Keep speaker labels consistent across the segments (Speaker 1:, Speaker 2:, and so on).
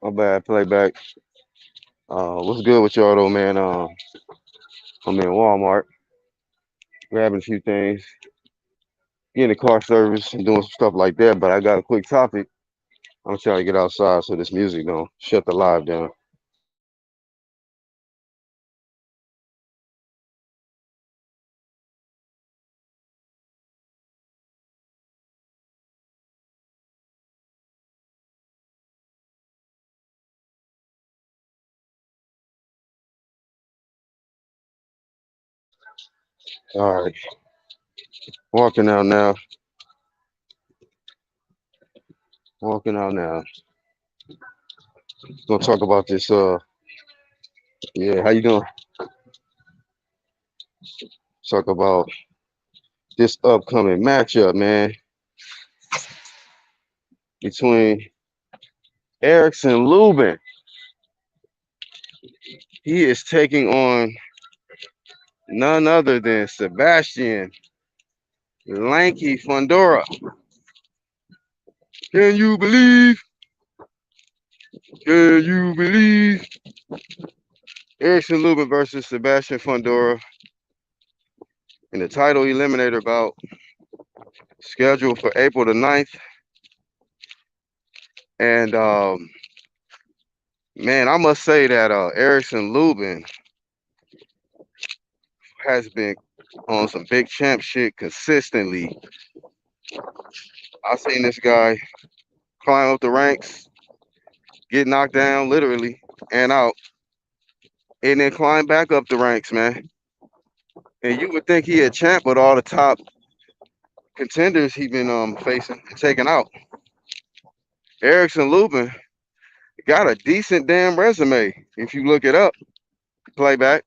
Speaker 1: My bad, playback. What's good with y'all though, man? I'm in Walmart, grabbing a few things, getting the car service and doing some stuff like that. But I got a quick topic. I'm trying to get outside so this music don't shut the live down. All right, walking out now. Walking out now. Gonna talk about this. Yeah, how you doing? Talk about this upcoming matchup, man, between Erickson Lubin. He is taking on none other than Sebastian Lanky Fundora. Can you believe? Can you believe? Erickson Lubin versus Sebastian Fundora in the title eliminator bout scheduled for April the 9th. And man, I must say that Erickson Lubin has been on some big champ shit consistently. I've seen this guy climb up the ranks, get knocked down literally and out, and then climb back up the ranks, man. And you would think he a champ with all the top contenders he been facing and taking out. Erickson Lubin got a decent damn resume if you look it up. Playback.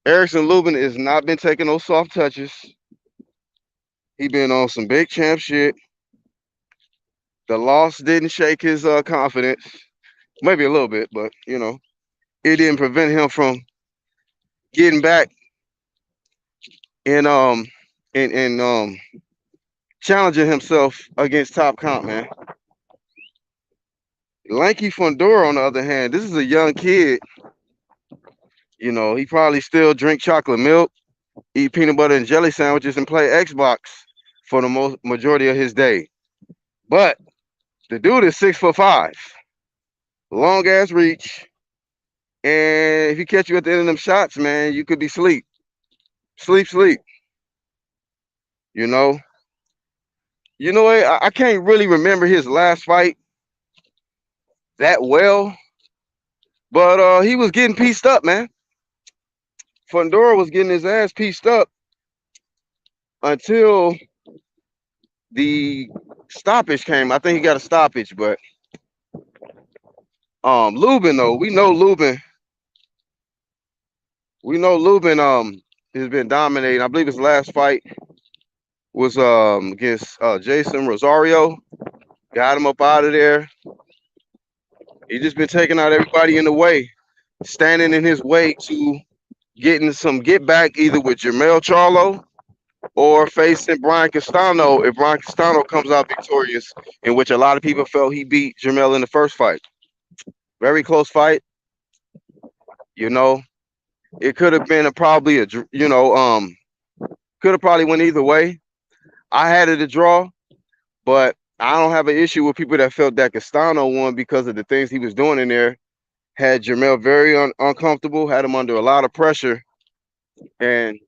Speaker 1: Erickson Lubin has not been taking those soft touches. He been on some big champ shit. The loss didn't shake his confidence. Maybe a little bit, but it didn't prevent him from getting back and challenging himself against top comp, man. Lanky Fundora, on the other hand, this is a young kid. He probably still drink chocolate milk, eat peanut butter and jelly sandwiches, and play Xbox for the most majority of his day. But the dude is 6'5", long ass reach, and if he catch you at the end of them shots, man, you could be sleep. Sleep. You know. What? I can't really remember his last fight that well, but he was getting pieced up, man. Fundora was getting his ass pieced up until the stoppage came. I think he got a stoppage, but Lubin though, we know Lubin has been dominating. I believe his last fight was against Jason Rosario. Got him up out of there. He just been taking out everybody in the way, standing in his way to getting some get back either with Jermell Charlo or facing Brian Castano if Brian Castano comes out victorious, in which a lot of people felt he beat Jermell in the first fight. Very close fight. It could have been could have probably went either way. I had it a draw, but I don't have an issue with people that felt that Castano won because of the things he was doing in there. Had Jermell very uncomfortable, had him under a lot of pressure, and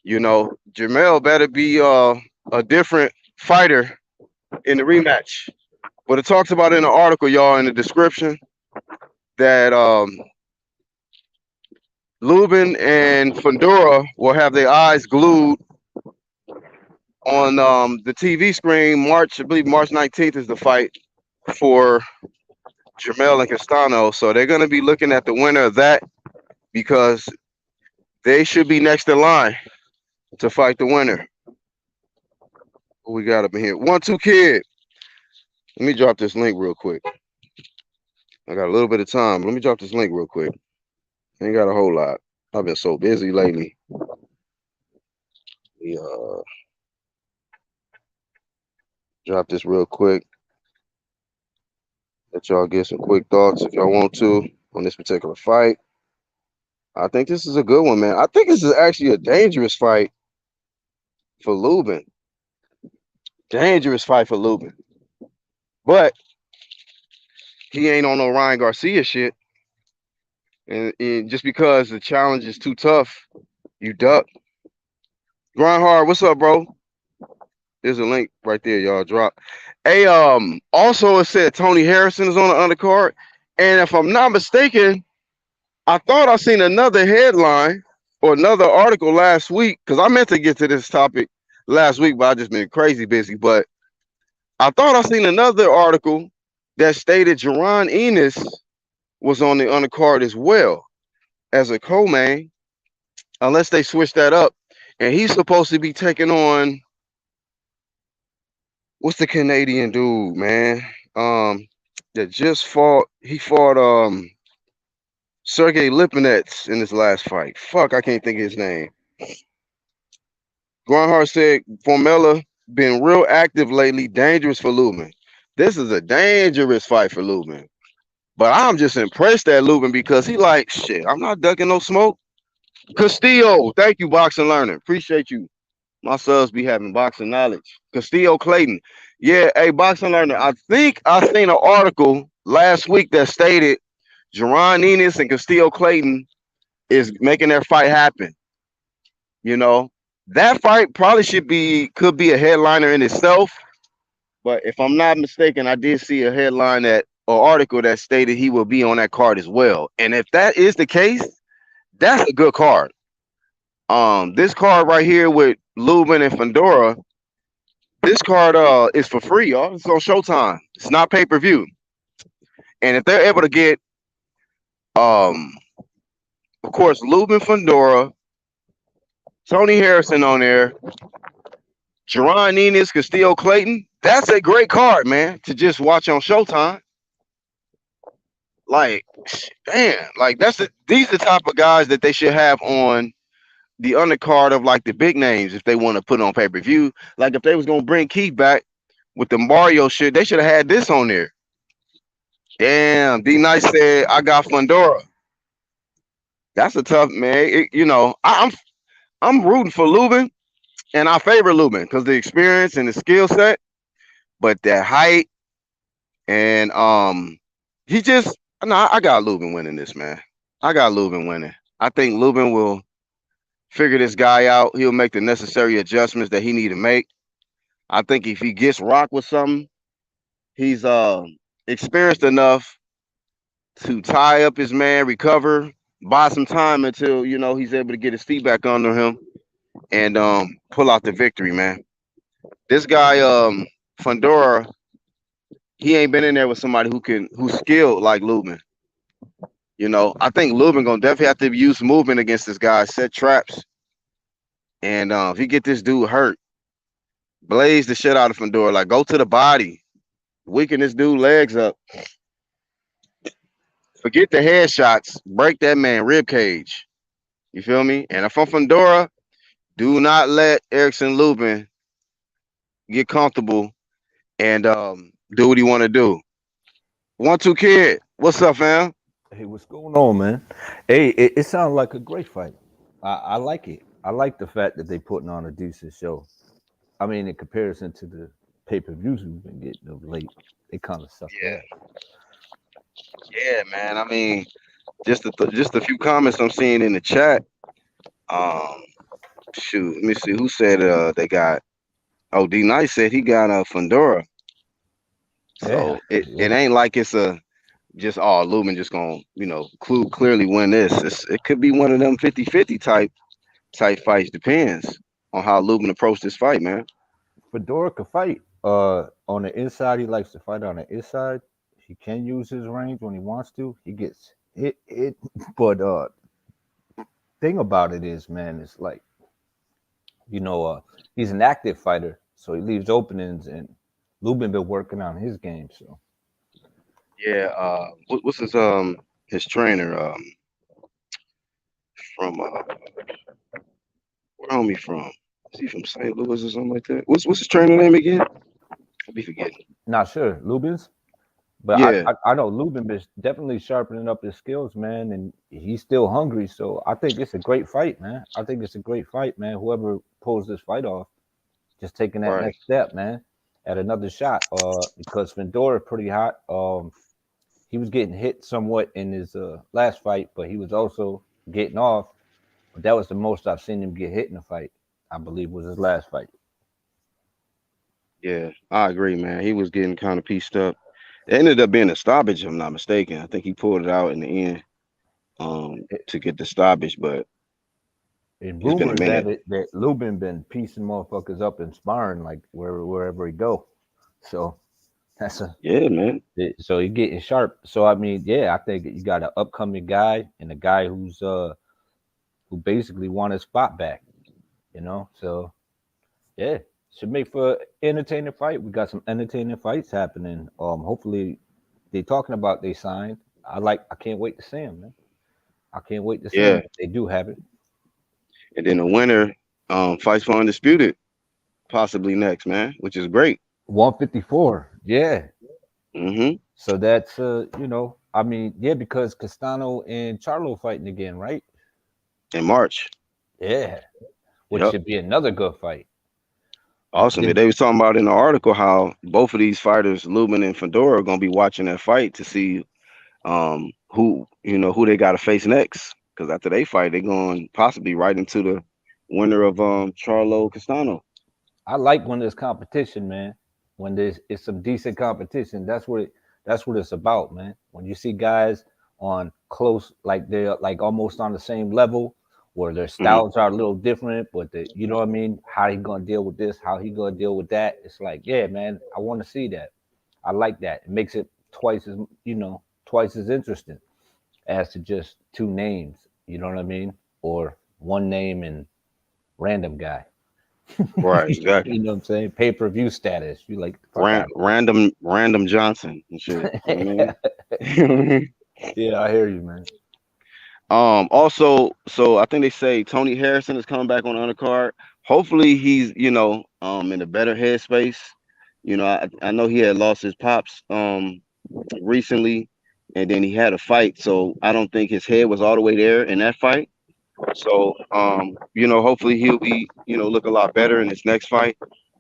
Speaker 1: Jermell better be a different fighter in the rematch. But it talks about in the article, y'all, in the description, that Lubin and Fundora will have their eyes glued on the TV screen. I believe March 19th is the fight for Jermell and Castano. So they're going to be looking at the winner of that because they should be next in line to fight the winner. Who we got up in here? 1-2 Kid. Let me drop this link real quick. I got a little bit of time. Let me drop this link real quick. Ain't got a whole lot. I've been so busy lately. Drop this real quick. Let y'all get some quick thoughts if y'all want to on this particular fight. I think this is a good one, man. I think this is actually a dangerous fight for Lubin. Dangerous fight for Lubin. But he ain't on no Ryan Garcia shit. And just because the challenge is too tough, you duck. Grind hard. What's up, bro? There's a link right there, y'all. Drop. Hey, also it said Tony Harrison is on the undercard. And if I'm not mistaken, I thought I seen another headline or another article last week because I meant to get to this topic last week, but I just been crazy busy. But I thought I seen another article that stated Jerron Enos was on the undercard as well as a co-main, unless they switch that up. And he's supposed to be taking on what's the Canadian dude, man? That just fought. He fought Sergey Lipinets in his last fight. Fuck, I can't think of his name. Grunhard said Formella been real active lately, dangerous for Lubin. This is a dangerous fight for Lubin. But I'm just impressed at Lubin because he like, shit, I'm not ducking no smoke. Castillo, thank you, Boxing Learner. Appreciate you. My subs be having boxing knowledge. Castillo Clayton. Yeah, hey, Boxing Learner, I think I seen an article last week that stated Jerron Enos and Castillo Clayton is making their fight happen. You know, that fight probably could be a headliner in itself. But if I'm not mistaken, I did see a headline that or article that stated he will be on that card as well. And if that is the case, that's a good card. This card right here with Lubin and Fundora, this card is for free, y'all. It's on Showtime. It's not pay-per-view. And if they're able to get um of course Lubin Fundora, Tony Harrison on there, Jerron Enos, Castillo Clayton, that's a great card, man, to just watch on Showtime. Like, damn, like these are the type of guys that they should have on the undercard of like the big names if they want to put on pay per view. Like if they was gonna bring Keith back with the Mario shit, they should have had this on there. Damn, D Nice said I got Fundora. That's a tough man. I'm rooting for Lubin and I favor Lubin because the experience and the skill set, but that height and he just no, I got Lubin winning this, man. I got Lubin winning. I think Lubin will figure this guy out. He'll make the necessary adjustments that he need to make. I think if he gets rocked with something, he's experienced enough to tie up his man, recover, buy some time until he's able to get his feet back under him and pull out the victory, man. This guy, Fundora, he ain't been in there with somebody who's skilled like Lubin. I think Lubin gonna definitely have to use movement against this guy, set traps, and if he get this dude hurt, blaze the shit out of Fundora. Like go to the body, weaken this dude legs up. Forget the headshots, break that man rib cage. You feel me? And if I'm Fundora, do not let Erickson Lubin get comfortable and do what he want to do. 1-2 kid, what's up, fam?
Speaker 2: Hey, what's going on, man? Hey, it sounds like a great fight. I like it. I like the fact that they putting on a decent show. I mean, in comparison to the pay-per-views we've been getting of late, they kind of suck.
Speaker 1: Yeah, yeah, man. I mean, just a few comments I'm seeing in the chat. Um, shoot, let me see who said they got. Oh, D Nice said he got a Fundora.
Speaker 2: Yeah,
Speaker 1: So it
Speaker 2: yeah.
Speaker 1: ain't like it's a just Lubin just gonna clearly win this. It could be one of them 50-50 type fights. Depends on how Lubin approached this fight, man.
Speaker 2: Fedora could fight. On the inside, he likes to fight on the inside. He can use his range when he wants to. He gets hit. But thing about it is, man, it's like he's an active fighter, so he leaves openings, and Lubin been working on his game. So
Speaker 1: Yeah. What's his trainer from where homie from? Is he from St. Louis or something like that? What's his trainer name again? I be forgetting.
Speaker 2: not sure. Lubin's. But
Speaker 1: Yeah,
Speaker 2: I know Lubin is definitely sharpening up his skills, man, and he's still hungry. So I think it's a great fight, man. I think it's a great fight, man. Whoever pulls this fight off, just taking that
Speaker 1: right.
Speaker 2: next step, man, at another shot. Because Fundora pretty hot. He was getting hit somewhat in his last fight, but he was also getting off. But that was the most I've seen him get hit in a fight. I believe was his last fight.
Speaker 1: Yeah, I agree, man. He was getting kind of pieced up. It ended up being a stoppage, if I'm not mistaken. I think he pulled it out in the end to get the stoppage, but
Speaker 2: And
Speaker 1: it's been a
Speaker 2: rumors
Speaker 1: minute.
Speaker 2: that Lubin been piecing motherfuckers up and sparring like wherever he go. So that's a
Speaker 1: Yeah, man.
Speaker 2: so he getting sharp. So I mean, yeah, I think you got an upcoming guy and a guy who basically won his spot back. You know, so yeah, should make for entertaining fight. We got some entertaining fights happening. Hopefully they talking about they signed. I can't wait to see him, man. I can't wait to see him
Speaker 1: Yeah.
Speaker 2: if they do have it.
Speaker 1: And then the winner fights for undisputed, possibly next, man, which is great.
Speaker 2: 154. Yeah.
Speaker 1: Hmm.
Speaker 2: So that's I mean, yeah, because Castano and Charlo fighting again, right?
Speaker 1: In March.
Speaker 2: Yeah. Which
Speaker 1: Yep.
Speaker 2: should be another good fight.
Speaker 1: Awesome.
Speaker 2: Then
Speaker 1: They was talking about in the article how both of these fighters, Lubin and Fedora, are gonna be watching that fight to see who they got to face next. Because after they fight, they're going possibly right into the winner of Charlo Castano.
Speaker 2: I like when there's competition, man. When there's it's some decent competition. That's what it's about, man. When you see guys on close, like they're like almost on the same level, where their
Speaker 1: Hmm.
Speaker 2: styles are a little different, but you know what I mean? How he gonna deal with this? How he gonna deal with that? It's like, yeah, man, I want to see that. I like that. It makes it twice as interesting as to just two names. You know what I mean? Or one name and random guy.
Speaker 1: Right,
Speaker 2: You
Speaker 1: exactly.
Speaker 2: know what I'm saying? Pay per view status. You like the fuck out
Speaker 1: Random Johnson and shit.
Speaker 2: of
Speaker 1: You know
Speaker 2: here.
Speaker 1: what I mean?
Speaker 2: Yeah, I hear you, man.
Speaker 1: Also, so I think they say Tony Harrison is coming back on the undercard. Hopefully he's, in a better headspace. I know he had lost his pops recently and then he had a fight. So I don't think his head was all the way there in that fight. So hopefully he'll be, look a lot better in his next fight.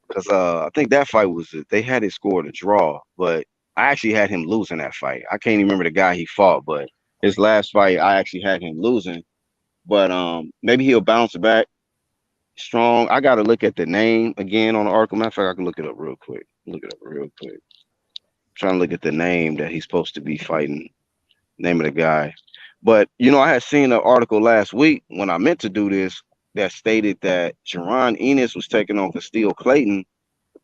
Speaker 1: Because I think that fight they had it scored a draw, but I actually had him losing that fight. I can't even remember the guy he fought, but his last fight I actually had him losing. But maybe he'll bounce back strong. I got to look at the name again on the article. Matter of fact, I can look it up real quick. Look it up real quick. Trying to look at the name that he's supposed to be fighting. Name of the guy. But I had seen an article last week when I meant to do this that stated that Jerron Enos was taking on Castile Clayton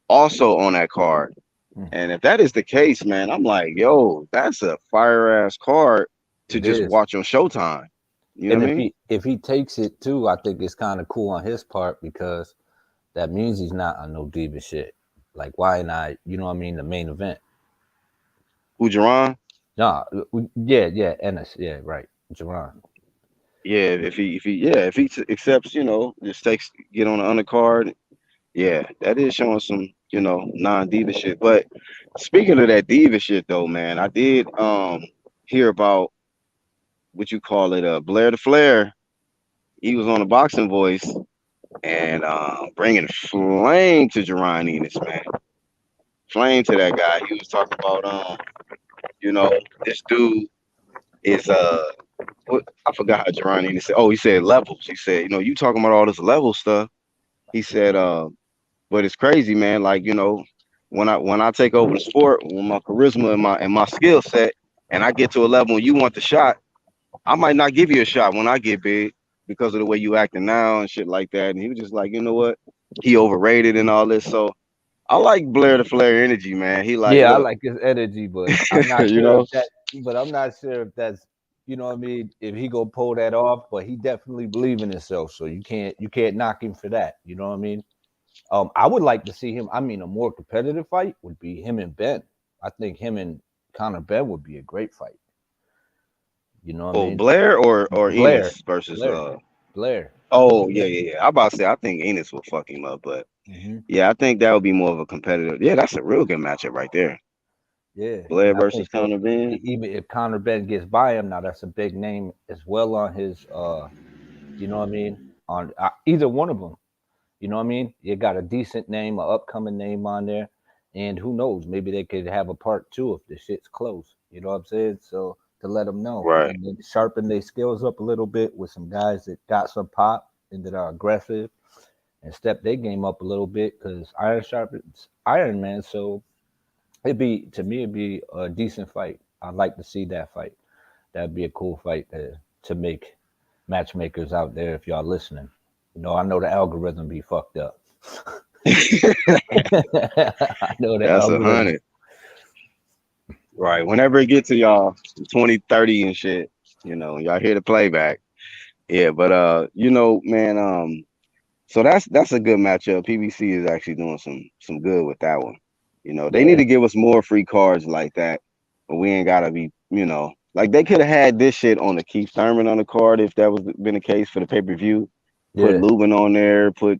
Speaker 1: also on that card.
Speaker 2: Mm,
Speaker 1: And if that is the case, man, I'm like, yo, that's a fire ass card to
Speaker 2: it
Speaker 1: just
Speaker 2: is.
Speaker 1: watch on Showtime. You know
Speaker 2: And
Speaker 1: what I mean?
Speaker 2: if he takes it too, I think it's kind of cool on his part because that means he's not on no diva shit. Like why not? You know what I mean? The main event.
Speaker 1: Ujaran,
Speaker 2: Nah, yeah, Ennis, yeah, right, Jerron.
Speaker 1: yeah, if he accepts, just takes get on the undercard, yeah, that is showing some, non-diva shit. But speaking of that diva shit though, man, I did hear about what you call it, Blair the Flair. He was on the Boxing Voice and bringing flame to Jerron Enos, man. Flame to that guy. He was talking about you know, this dude is what I forgot how Jerron Enos said. Oh, he said levels. He said, you talking about all this level stuff. He said, but it's crazy, man. Like, when I take over the sport with my charisma and my skill set, and I get to a level and you want the shot, I might not give you a shot when I get big because of the way you acting now and shit like that. And he was just like, you know what? He overrated and all this. So I like Blair the Flair energy, man. He like,
Speaker 2: Yeah, I
Speaker 1: look,
Speaker 2: like his energy, but I'm not
Speaker 1: you
Speaker 2: sure if
Speaker 1: know,
Speaker 2: that. But I'm not sure if that's you know what I mean. If he gonna pull that off, but he definitely believe in himself, so you can't knock him for that. You know what I mean? I would like to see him. I mean, a more competitive fight would be him and Ben. I think him and Connor Ben would be a great fight. You know what I
Speaker 1: oh,
Speaker 2: mean?
Speaker 1: Blair or
Speaker 2: Blair,
Speaker 1: Enos versus
Speaker 2: Blair, Blair.
Speaker 1: oh yeah. I about to say I think Enos will fuck him up, but
Speaker 2: Hmm.
Speaker 1: yeah, I think that would be more of a competitive. Yeah, that's a real good matchup right there.
Speaker 2: Yeah,
Speaker 3: Blair
Speaker 2: and I
Speaker 3: versus
Speaker 2: think
Speaker 3: Conor Ben.
Speaker 2: even if Conor Ben gets by him, now that's a big name as well on his. You know what I mean? On either one of them. You know what I mean? You got a decent name, an upcoming name on there, and who knows? Maybe they could have a part two if the shit's close. You know what I'm saying? So to let them know
Speaker 3: Right.
Speaker 2: and then sharpen their skills up a little bit with some guys that got some pop and that are aggressive and step their game up a little bit because iron sharpens iron, man. So it'd be a decent fight. I'd like to see that fight. That'd be a cool fight to make matchmakers out there if y'all listening. You know, I know the algorithm be fucked up. I know the
Speaker 3: That's a
Speaker 2: algorithm.
Speaker 3: hundred. Right. Whenever it gets to y'all 2030 and shit, y'all hear the playback. Yeah, but man, so that's a good matchup. PBC is actually doing some good with that one. They need
Speaker 2: Yeah,
Speaker 3: to give us more free cards like that, but we ain't gotta be, like they could have had this shit on the Keith Thurman on the card if that was been the case for the pay-per-view. Put
Speaker 2: yeah.
Speaker 3: Lubin on there, put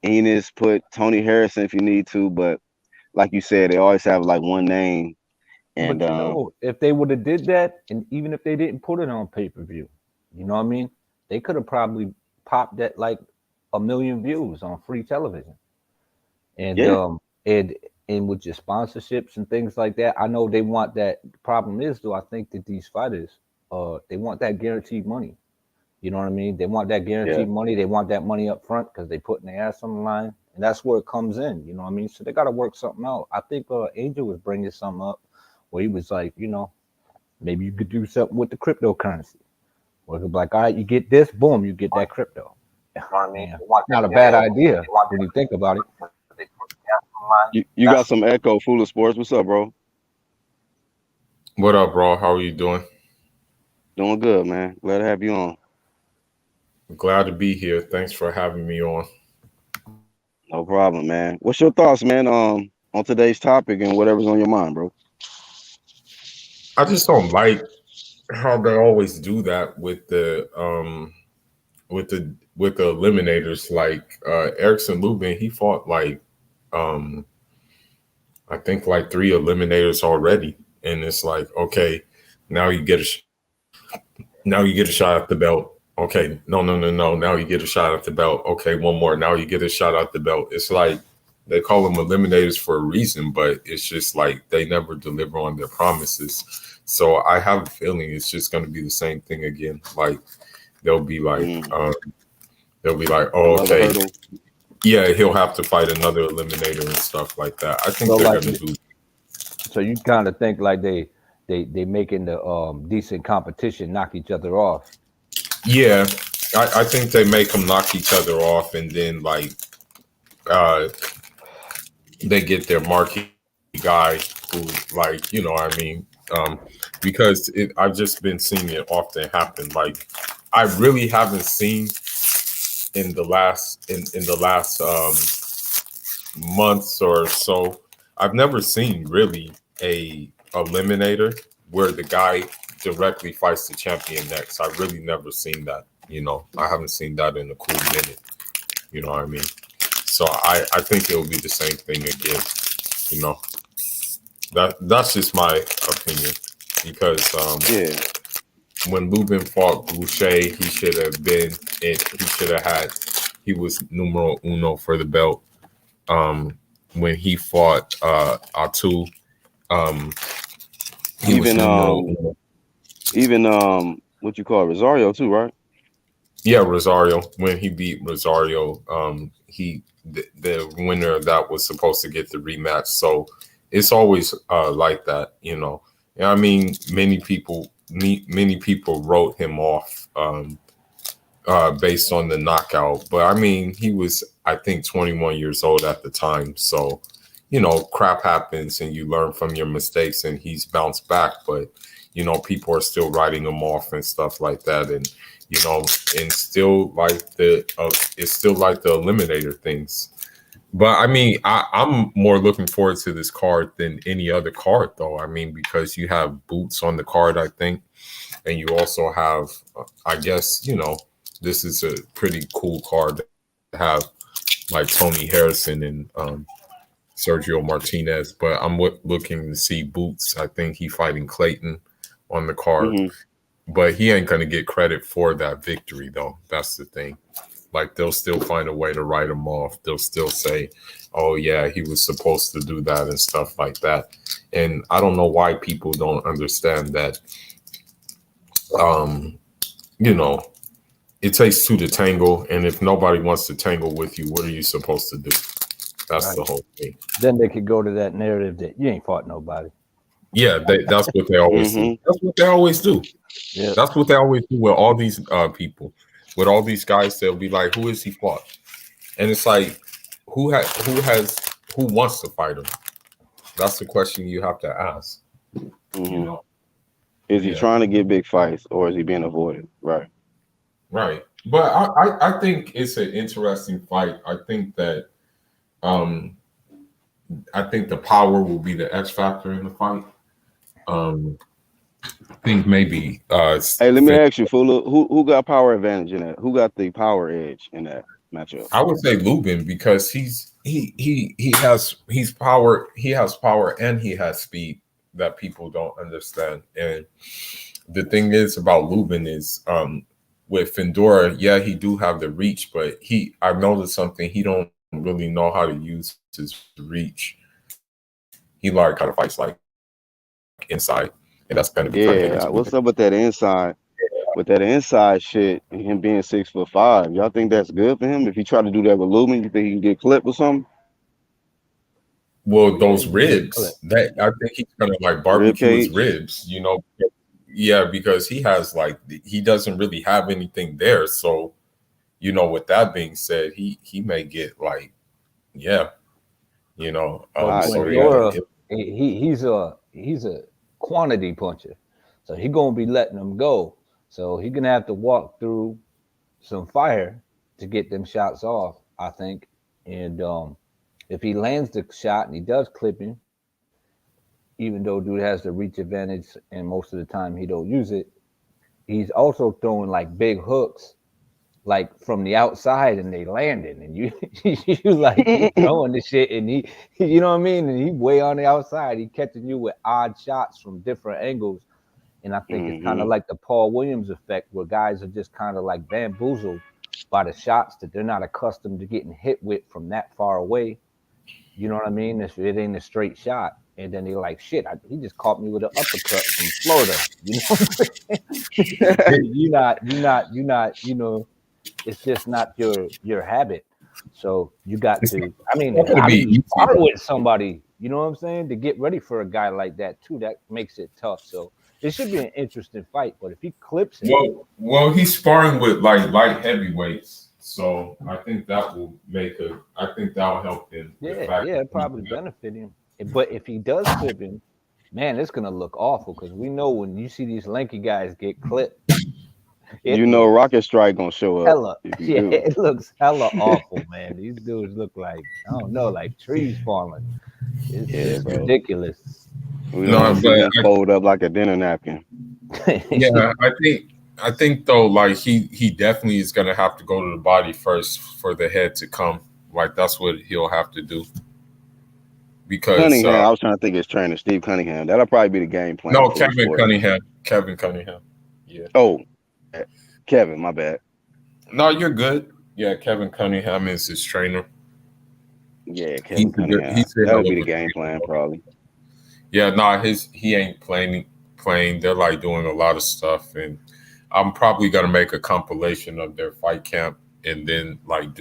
Speaker 3: Enos, put Tony Harrison if you need to, but like you said, they always have like one name and
Speaker 2: But you know, if they would have did that, and even if they didn't put it on pay per view, you know what I mean? They could have probably popped at like a million views on free television. And
Speaker 3: yeah,
Speaker 2: and with your sponsorships and things like that, I know they want that. The problem is though, I think that these fighters, they want that guaranteed money. You know what I mean? They want that
Speaker 3: yeah,
Speaker 2: guaranteed money. They want that money up front because they putting their ass on the line, and that's where it comes in. You know what I mean? So they got to work something out. I think Angel was bringing something up where he was like, you know, maybe you could do something with the cryptocurrency. Where it could be like, all right, you get this, boom, you get that crypto. Yeah, not a bad idea when you think about it.
Speaker 3: you got some echo, Full of Sports. What's up, bro?
Speaker 4: What up, bro? How are you doing?
Speaker 3: Doing good, man. Glad to have you on.
Speaker 4: Glad to be here. Thanks for having me on.
Speaker 3: No problem, man. What's your thoughts, man, on today's topic and whatever's on your mind, bro?
Speaker 4: I just don't like how they always do that with the eliminators. Like Erickson Lubin, he fought like um I think like three eliminators already, and it's like okay, now you get a now you get a shot at the belt. Okay, no. Now you get a shot at the belt. Okay, one more. Now you get a shot at the belt. It's like they call them eliminators for a reason, but it's just like they never deliver on their promises. So I have a feeling it's just going to be the same thing again. Like they'll be like,
Speaker 3: Mm,
Speaker 4: they'll be like, oh,
Speaker 3: another
Speaker 4: okay,
Speaker 3: hurdle.
Speaker 4: yeah, he'll have to fight another eliminator and stuff like that. I think
Speaker 2: So
Speaker 4: they're
Speaker 2: like,
Speaker 4: going to do.
Speaker 2: so you kind of think like they making the decent competition knock each other off.
Speaker 4: Yeah, I think they make them knock each other off, and then like uh, they get their marquee guy who, like, you know, what I mean, because I've just been seeing it often happen. Like, I really haven't seen in the last months or so. I've never seen really a eliminator where the guy directly fights the champion next. I've really never seen that. You know, I haven't seen that in a cool minute. You know what I mean? So I think it'll be the same thing again. You know, that's just my opinion because
Speaker 3: Yeah.
Speaker 4: when Lubin fought Boucher, he should have been it. He should have had. He was numero uno for the belt. When he fought Atu, um, he was
Speaker 3: Even
Speaker 4: numero uno.
Speaker 3: what you call it, Rosario too, right?
Speaker 4: Yeah, Rosario. When he beat Rosario, the winner of that was supposed to get the rematch. So it's always like that, you know. And I mean, many people wrote him off based on the knockout, but I mean, he was I think 21 years old at the time. So you know, crap happens, and you learn from your mistakes, and he's bounced back. But you know, people are still writing him off and stuff like that, and you know, and still like it's still like the eliminator things. But I mean, I'm more looking forward to this card than any other card, though. I mean, because you have Boots on the card, I think, and you also have, I guess, you know, this is a pretty cool card to have, like Tony Harrison and Sergio Martinez, but I'm looking to see Boots. I think he fighting Clayton on the card, but he ain't gonna get credit for that victory though. That's the thing. Like they'll still find a way to write him off. They'll still say, "Oh yeah, he was supposed to do that" and stuff like that. And I don't know why people don't understand that. You know, it takes two to tangle, and if nobody wants to tangle with you, what are you supposed to do? That's the whole thing.
Speaker 2: Then they could go to that narrative that you ain't fought nobody.
Speaker 4: Yeah, that's what they always do. That's what they always do.
Speaker 2: Yeah.
Speaker 4: That's what they always do with all these people. With all these guys, they'll be like, "Who is he fought?" And it's like, who wants to fight him? That's the question you have to ask. You know,
Speaker 3: is he trying to get big fights or is he being avoided? Right.
Speaker 4: But I think it's an interesting fight. I think that I think the power will be the X factor in the fight. I think maybe.
Speaker 3: Hey, let me ask you, Fula, who got power advantage in that? Who got the power edge in that matchup?
Speaker 4: I would say Lubin because he has power. He has power and he has speed that people don't understand. And the thing is about Lubin is with Fundora, yeah, he do have the reach, but I've noticed something. He don't really know how to use his reach. He learned kind of fights like inside, and that's kind of
Speaker 3: what's up with that inside? With that inside shit and him being 6'5", y'all think that's good for him? If he try to do that with Lubin, you think he can get clipped or something?
Speaker 4: Well, those ribs, that I think he's gonna like barbecue his ribs, you know. Yeah, because he doesn't really have anything there. So, you know, with that being said, he may get like, yeah, you know.
Speaker 2: He's a quantity puncher, so he's gonna be letting them go. So he's gonna have to walk through some fire to get them shots off, I think. And if he lands the shot and he does clip him, even though dude has the reach advantage and most of the time he don't use it, he's also throwing like big hooks, like from the outside, and they landing, and you like throwing the shit, and he, you know what I mean, and he way on the outside, he catching you with odd shots from different angles, and I think it's kind of like the Paul Williams effect, where guys are just kind of like bamboozled by the shots that they're not accustomed to getting hit with from that far away. You know what I mean? It ain't a straight shot. And then they're like, shit, he just caught me with an uppercut from Florida. You know what I'm saying? you're not, you know, it's just not your habit. So you got to, I mean, spar with somebody, you know what I'm saying? To get ready for a guy like that too, that makes it tough. So it should be an interesting fight. But if he clips him.
Speaker 4: Well, he's sparring with like light heavyweights. So I think that will help him.
Speaker 2: Yeah, probably benefit him. But if he does clip him, man, it's gonna look awful because we know when you see these lanky guys get clipped,
Speaker 3: you know Rocket Strike gonna show up.
Speaker 2: It looks hella awful, man. These dudes look like, I don't know, like trees falling. It's ridiculous.
Speaker 3: We don't see them fold up like a dinner napkin.
Speaker 4: Yeah, I think though, like he definitely is gonna have to go to the body first for the head to come. Like that's what he'll have to do. Because
Speaker 3: Cunningham, I was trying to think his trainer, Steve Cunningham. That'll probably be the game plan.
Speaker 4: No, Kevin Cunningham. Yeah.
Speaker 3: Oh, Kevin, my bad.
Speaker 4: No, you're good. Yeah, Kevin Cunningham is his trainer.
Speaker 3: Yeah, Kevin Cunningham. That'll be the game plan, probably.
Speaker 4: Yeah, he ain't playing. They're like doing a lot of stuff, and I'm probably gonna make a compilation of their fight camp and then like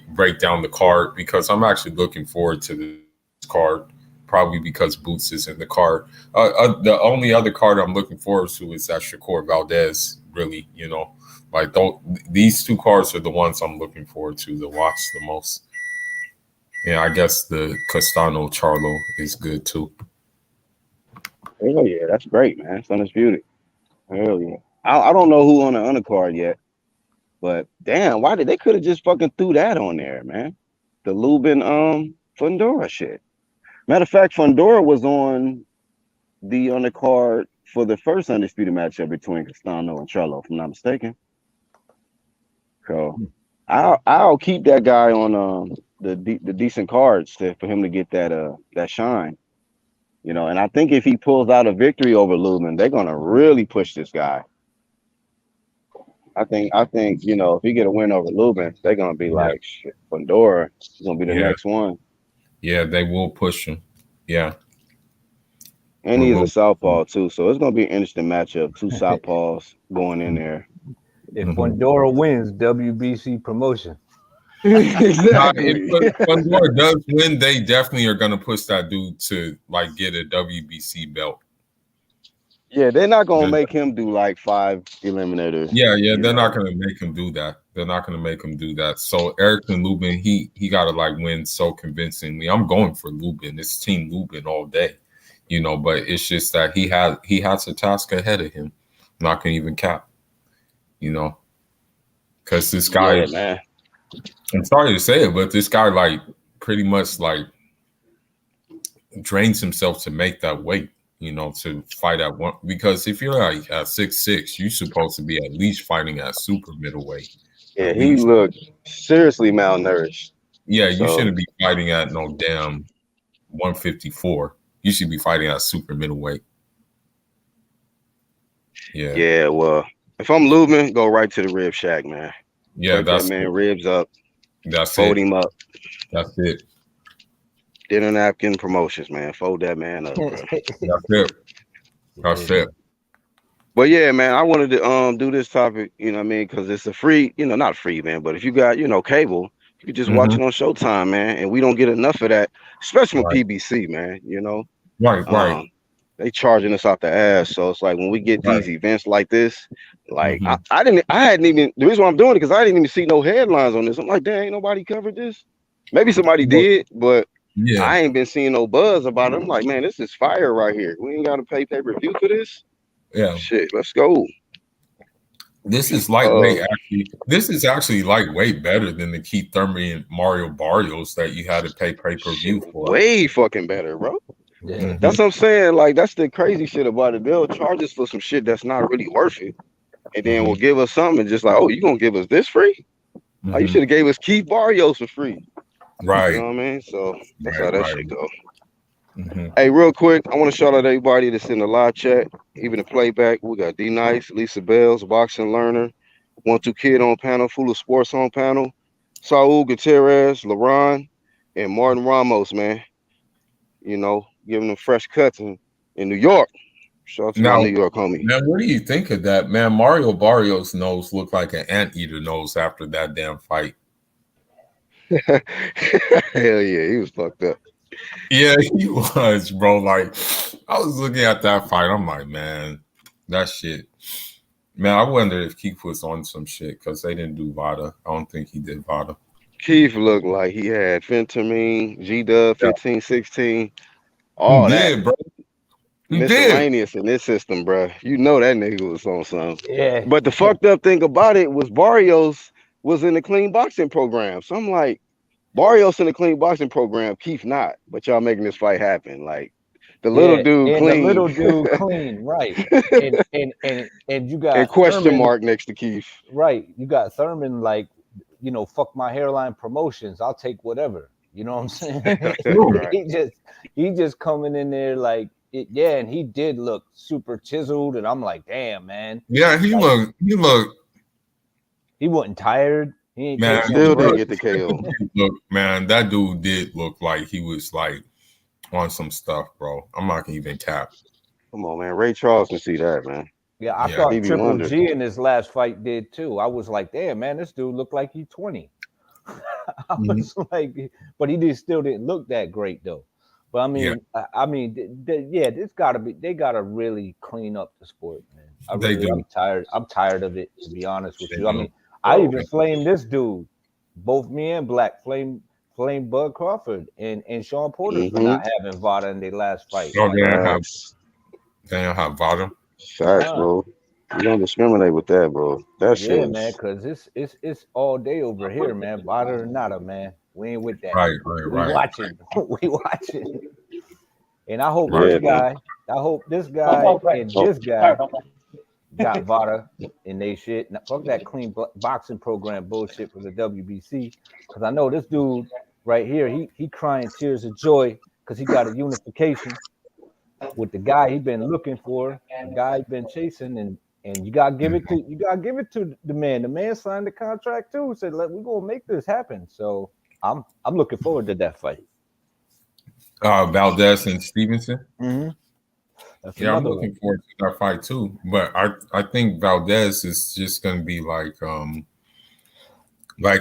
Speaker 4: break down the card, because I'm actually looking forward to this card, probably because Boots is in the card. The only other card I'm looking forward to is that Shakur Valdez, really, you know, like these two cards are the ones I'm looking forward to watch the most. And I guess the Castano Charlo is good too.
Speaker 3: Hell yeah, that's great, man. It's undisputed. Hell yeah. I don't know who on the undercard yet. But damn, why did they could have just fucking threw that on there, man? The Lubin Fundora shit. Matter of fact, Fundora was on the card for the first undisputed matchup between Castano and Charlo, if I'm not mistaken. So I'll keep that guy on the decent cards for him to get that shine. You know, and I think if he pulls out a victory over Lubin, they're gonna really push this guy. I think you know if he get a win over Lubin, they're gonna be
Speaker 4: Yeah,
Speaker 3: like, shit, Fundora is gonna be the
Speaker 4: yeah,
Speaker 3: next one.
Speaker 4: yeah. They will push him. Yeah,
Speaker 3: And
Speaker 4: we
Speaker 3: he is a
Speaker 4: will.
Speaker 3: southpaw too, so it's gonna be an interesting matchup. Two southpaws going in there.
Speaker 2: If
Speaker 4: Mhm.
Speaker 2: Fundora wins, WBC promotion.
Speaker 3: Exactly.
Speaker 4: If Fundora does win, they definitely are gonna push that dude to like get a WBC belt.
Speaker 3: Yeah, they're not gonna
Speaker 4: They're-
Speaker 3: make him do like 5 eliminators.
Speaker 4: yeah,
Speaker 3: You
Speaker 4: they're not
Speaker 3: know.
Speaker 4: gonna make him do that. They're not gonna make him do that. So Erickson Lubin, he gotta like win so convincingly. I'm going for Lubin. It's Team Lubin all day, you know. But it's just that he has a task ahead of him. I'm not gonna even cap, you know, because this guy.
Speaker 3: Yeah, man.
Speaker 4: I'm sorry to say it, but this guy like pretty much like drains himself to make that weight, you know, to fight at one. Because if you're like at 6'6", you're supposed to be at least fighting at super middleweight,
Speaker 3: Yeah,
Speaker 4: at
Speaker 3: he
Speaker 4: least.
Speaker 3: looked seriously malnourished.
Speaker 4: Yeah, you
Speaker 3: So
Speaker 4: shouldn't be fighting at no damn 154. You should be fighting at super middleweight. Yeah,
Speaker 3: yeah, well, if I'm Lubin, go right to the rib shack, man.
Speaker 4: yeah,
Speaker 3: Break that man ribs up, fold him up.
Speaker 4: That's it.
Speaker 3: Dinner napkin promotions, man. Fold that man up, bro.
Speaker 4: That's it. That's it.
Speaker 3: But yeah, man, I wanted to do this topic, you know what I mean, because it's a free, you know, not free, man, but if you got, you know, cable, you can just watch it on Showtime, man. And we don't get enough of that, especially from
Speaker 4: Right,
Speaker 3: PBC, man. You know,
Speaker 4: right.
Speaker 3: they charging us out the ass. So it's like when we get
Speaker 4: Right.
Speaker 3: these events like this, like
Speaker 4: Mhm.
Speaker 3: I hadn't even the reason why I'm doing it because I didn't even see no headlines on this. I'm like, dang, ain't nobody covered this. Maybe somebody
Speaker 4: Well,
Speaker 3: did, but
Speaker 4: yeah,
Speaker 3: I ain't been seeing no buzz about it. I'm like, man, this is fire right here. We ain't got to pay pay-per-view for this.
Speaker 4: yeah.
Speaker 3: Shit, let's go.
Speaker 4: This is lightweight. Actually, this is actually lightweight better than the Keith Thurman and Mario Barrios that you had to pay pay-per-view for.
Speaker 3: Way fucking better, bro.
Speaker 2: Yeah.
Speaker 3: That's what I'm saying. Like, that's the crazy shit about it. They'll charge us for some shit that's not really worth it. And then will give us something just like, oh, you gonna give us this free? Like, you should have gave us Keith Barrios for free.
Speaker 4: Right.
Speaker 3: You know what I mean? So that's
Speaker 4: Right,
Speaker 3: how that
Speaker 4: right.
Speaker 3: shit go. Hey, real quick, I want to shout out everybody that's in the live chat, even the playback. We got D Nice, Lisa Bells, Boxing Learner, 1-2 Kid on panel, Full of Sports on panel, Saul Gutierrez, LaRon, and Martin Ramos, man. You know, giving them fresh cuts in New York. Shout out to my
Speaker 4: Now,
Speaker 3: New York homie.
Speaker 4: man, what do you think of that? Man, Mario Barrios' nose looked like an anteater nose after that damn fight.
Speaker 3: Hell yeah, he was fucked up.
Speaker 4: Yeah, he was, bro. Like, I was looking at that fight. I'm like, man, that shit. Man, I wonder if Keith was on some shit because they didn't do VADA. I don't think he did VADA.
Speaker 3: Keith looked like he had fentanyl, G-Dub, 15, 16, all
Speaker 4: He
Speaker 3: that.
Speaker 4: did, bro. He did.
Speaker 3: Miscellaneous in this system, bro. You know that nigga was on something.
Speaker 2: Yeah.
Speaker 3: But the fucked up thing about it was Barrios was in the clean boxing program. So I'm like, Barrios in the clean boxing program, Keith not. But y'all making this fight happen. Like the little dude
Speaker 2: and
Speaker 3: clean.
Speaker 2: the little dude clean, right? And you got
Speaker 3: and question
Speaker 2: Thurman,
Speaker 3: mark next to Keith.
Speaker 2: right? You got Thurman like, you know, fuck my hairline promotions. I'll take whatever. You know what I'm saying?
Speaker 3: Right.
Speaker 2: he just coming in there like it, yeah, and he did look super chiseled, and I'm like, damn, man.
Speaker 4: Yeah, he looked.
Speaker 2: He wasn't tired. He ain't
Speaker 4: Man,
Speaker 2: taking
Speaker 3: Still
Speaker 2: drugs.
Speaker 3: didn't get the KO.
Speaker 4: Look, man, that dude did look like he was like on some stuff, bro. I'm not gonna even cap.
Speaker 3: Come on, man. Ray Charles can see that, man.
Speaker 2: Yeah, I
Speaker 4: Yeah.
Speaker 2: thought
Speaker 3: Stevie
Speaker 2: Triple
Speaker 3: Wonder.
Speaker 2: G in his last fight did too. I was like, damn, man, this dude looked like he's 20. I was like, but he still didn't look that great though. But I mean, yeah, they gotta really clean up the sport, man.
Speaker 4: They do.
Speaker 2: I'm tired of it, to be honest with
Speaker 4: They
Speaker 2: you. I
Speaker 4: do.
Speaker 2: mean, I even flamed this dude, both me and Black flame Bud Crawford and Sean Porter for not having VADA in their last fight.
Speaker 4: Oh,
Speaker 2: Like,
Speaker 4: they don't have VADA.
Speaker 3: Facts, bro. You don't discriminate with that, bro. That shit.
Speaker 2: yeah, man, because it's all day over here, man. VADA or nada, man. We ain't with that.
Speaker 4: Right.
Speaker 2: We watching. We watching. And I hope
Speaker 3: Yeah,
Speaker 2: this guy and this guy got VADA in they shit. Now, fuck that clean boxing program bullshit for the WBC. Because I know this dude, right here, he crying tears of joy because he got a unification with the guy he been looking for, the guy he been chasing, and you gotta give it to the man. The man signed the contract too. Said, "Let we gonna make this happen." So I'm looking forward to that fight.
Speaker 4: Valdez and Stevenson.
Speaker 2: Mm-hmm. That's
Speaker 4: Yeah, I'm
Speaker 2: another one.
Speaker 4: looking forward to that fight too. But I think Valdez is just gonna be like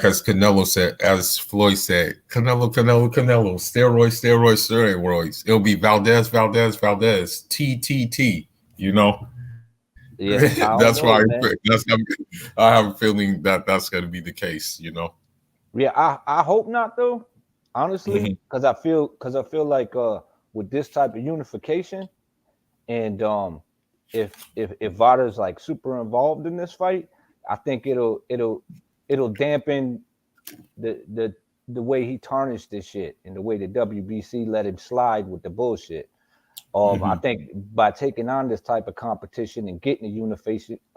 Speaker 4: as Canelo said, as Floyd said, Canelo, steroids. It'll be Valdez, T. You know,
Speaker 2: Yeah, I don't
Speaker 4: that's
Speaker 2: know,
Speaker 4: why
Speaker 2: man.
Speaker 4: I have a feeling that that's going to be the case. You know.
Speaker 2: Yeah, I hope not though, honestly, because I feel like with this type of unification and if Vada's like super involved in this fight, I think it'll dampen the way he tarnished this shit and the way the WBC let him slide with the bullshit. I think by taking on this type of competition and getting a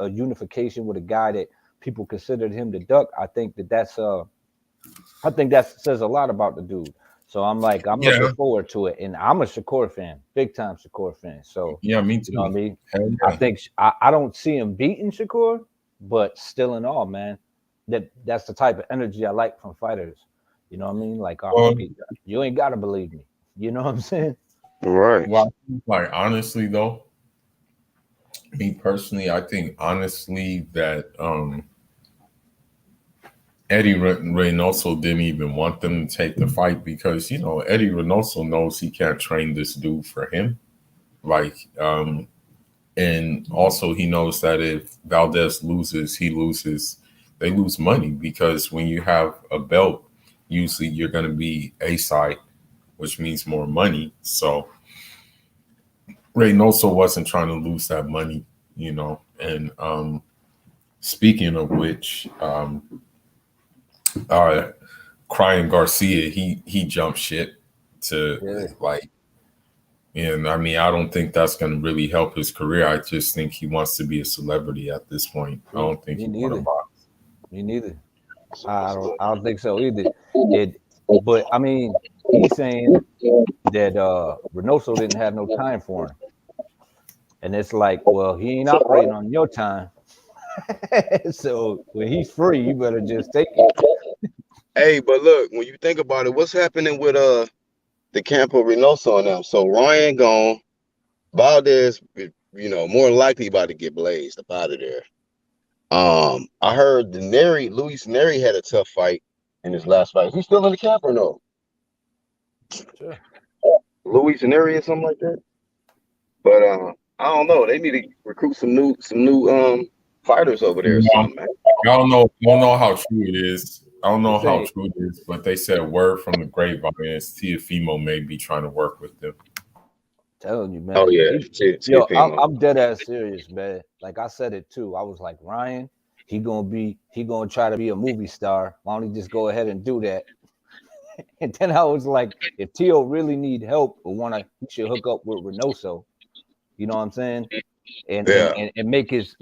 Speaker 2: unification with a guy that people considered him the duck, I think that says a lot about the dude. So I'm looking forward to it, and I'm a Shakur fan, big time Shakur fan. So
Speaker 4: yeah, me too.
Speaker 2: You know what I mean?
Speaker 4: Yeah.
Speaker 2: I think I don't see him beating Shakur, but still in all, man, that's the type of energy I like from fighters. You know what I mean? Like, okay, you ain't gotta believe me. You know what I'm saying?
Speaker 1: Right.
Speaker 4: Well, like honestly though, me personally, I think honestly that Eddie Reynoso didn't even want them to take the fight because Eddie Reynoso knows he can't train this dude for him. Like, and also he knows that if Valdez loses, they lose money because when you have a belt, usually you're going to be A side, which means more money. So Reynoso wasn't trying to lose that money, and speaking of which, Crying Garcia, he jumped shit to like, and I mean, I don't think that's going to really help his career. I just think he wants to be a celebrity at this point. I don't think he wants to box.
Speaker 2: Me neither. I don't think so either. But I mean, he's saying that Reynoso didn't have no time for him, and it's like, well, he ain't operating on your time. So when he's free, you better just take it.
Speaker 3: Hey, but look, when you think about it, what's happening with the Campo Reynoso and them? So Ryan gone, Valdez, more likely about to get blazed up out of there. I heard Luis Neri had a tough fight in his last fight. Is he still in the camp or no?
Speaker 2: Sure.
Speaker 3: Luis Neri or something like that. But I don't know. They need to recruit some new fighters over there or something, man.
Speaker 4: I don't know how true it is. I don't know how true it is, but they said word from the grapevine is Teofimo may be trying to work with them.
Speaker 2: Telling you, man.
Speaker 3: Oh yeah,
Speaker 2: I'm dead ass serious, man. Like I said it too. I was like, Ryan, he gonna try to be a movie star. Why don't he just go ahead and do that? And then I was like, if Tio really need help or he should hook up with Reynoso. You know what I'm saying? And make his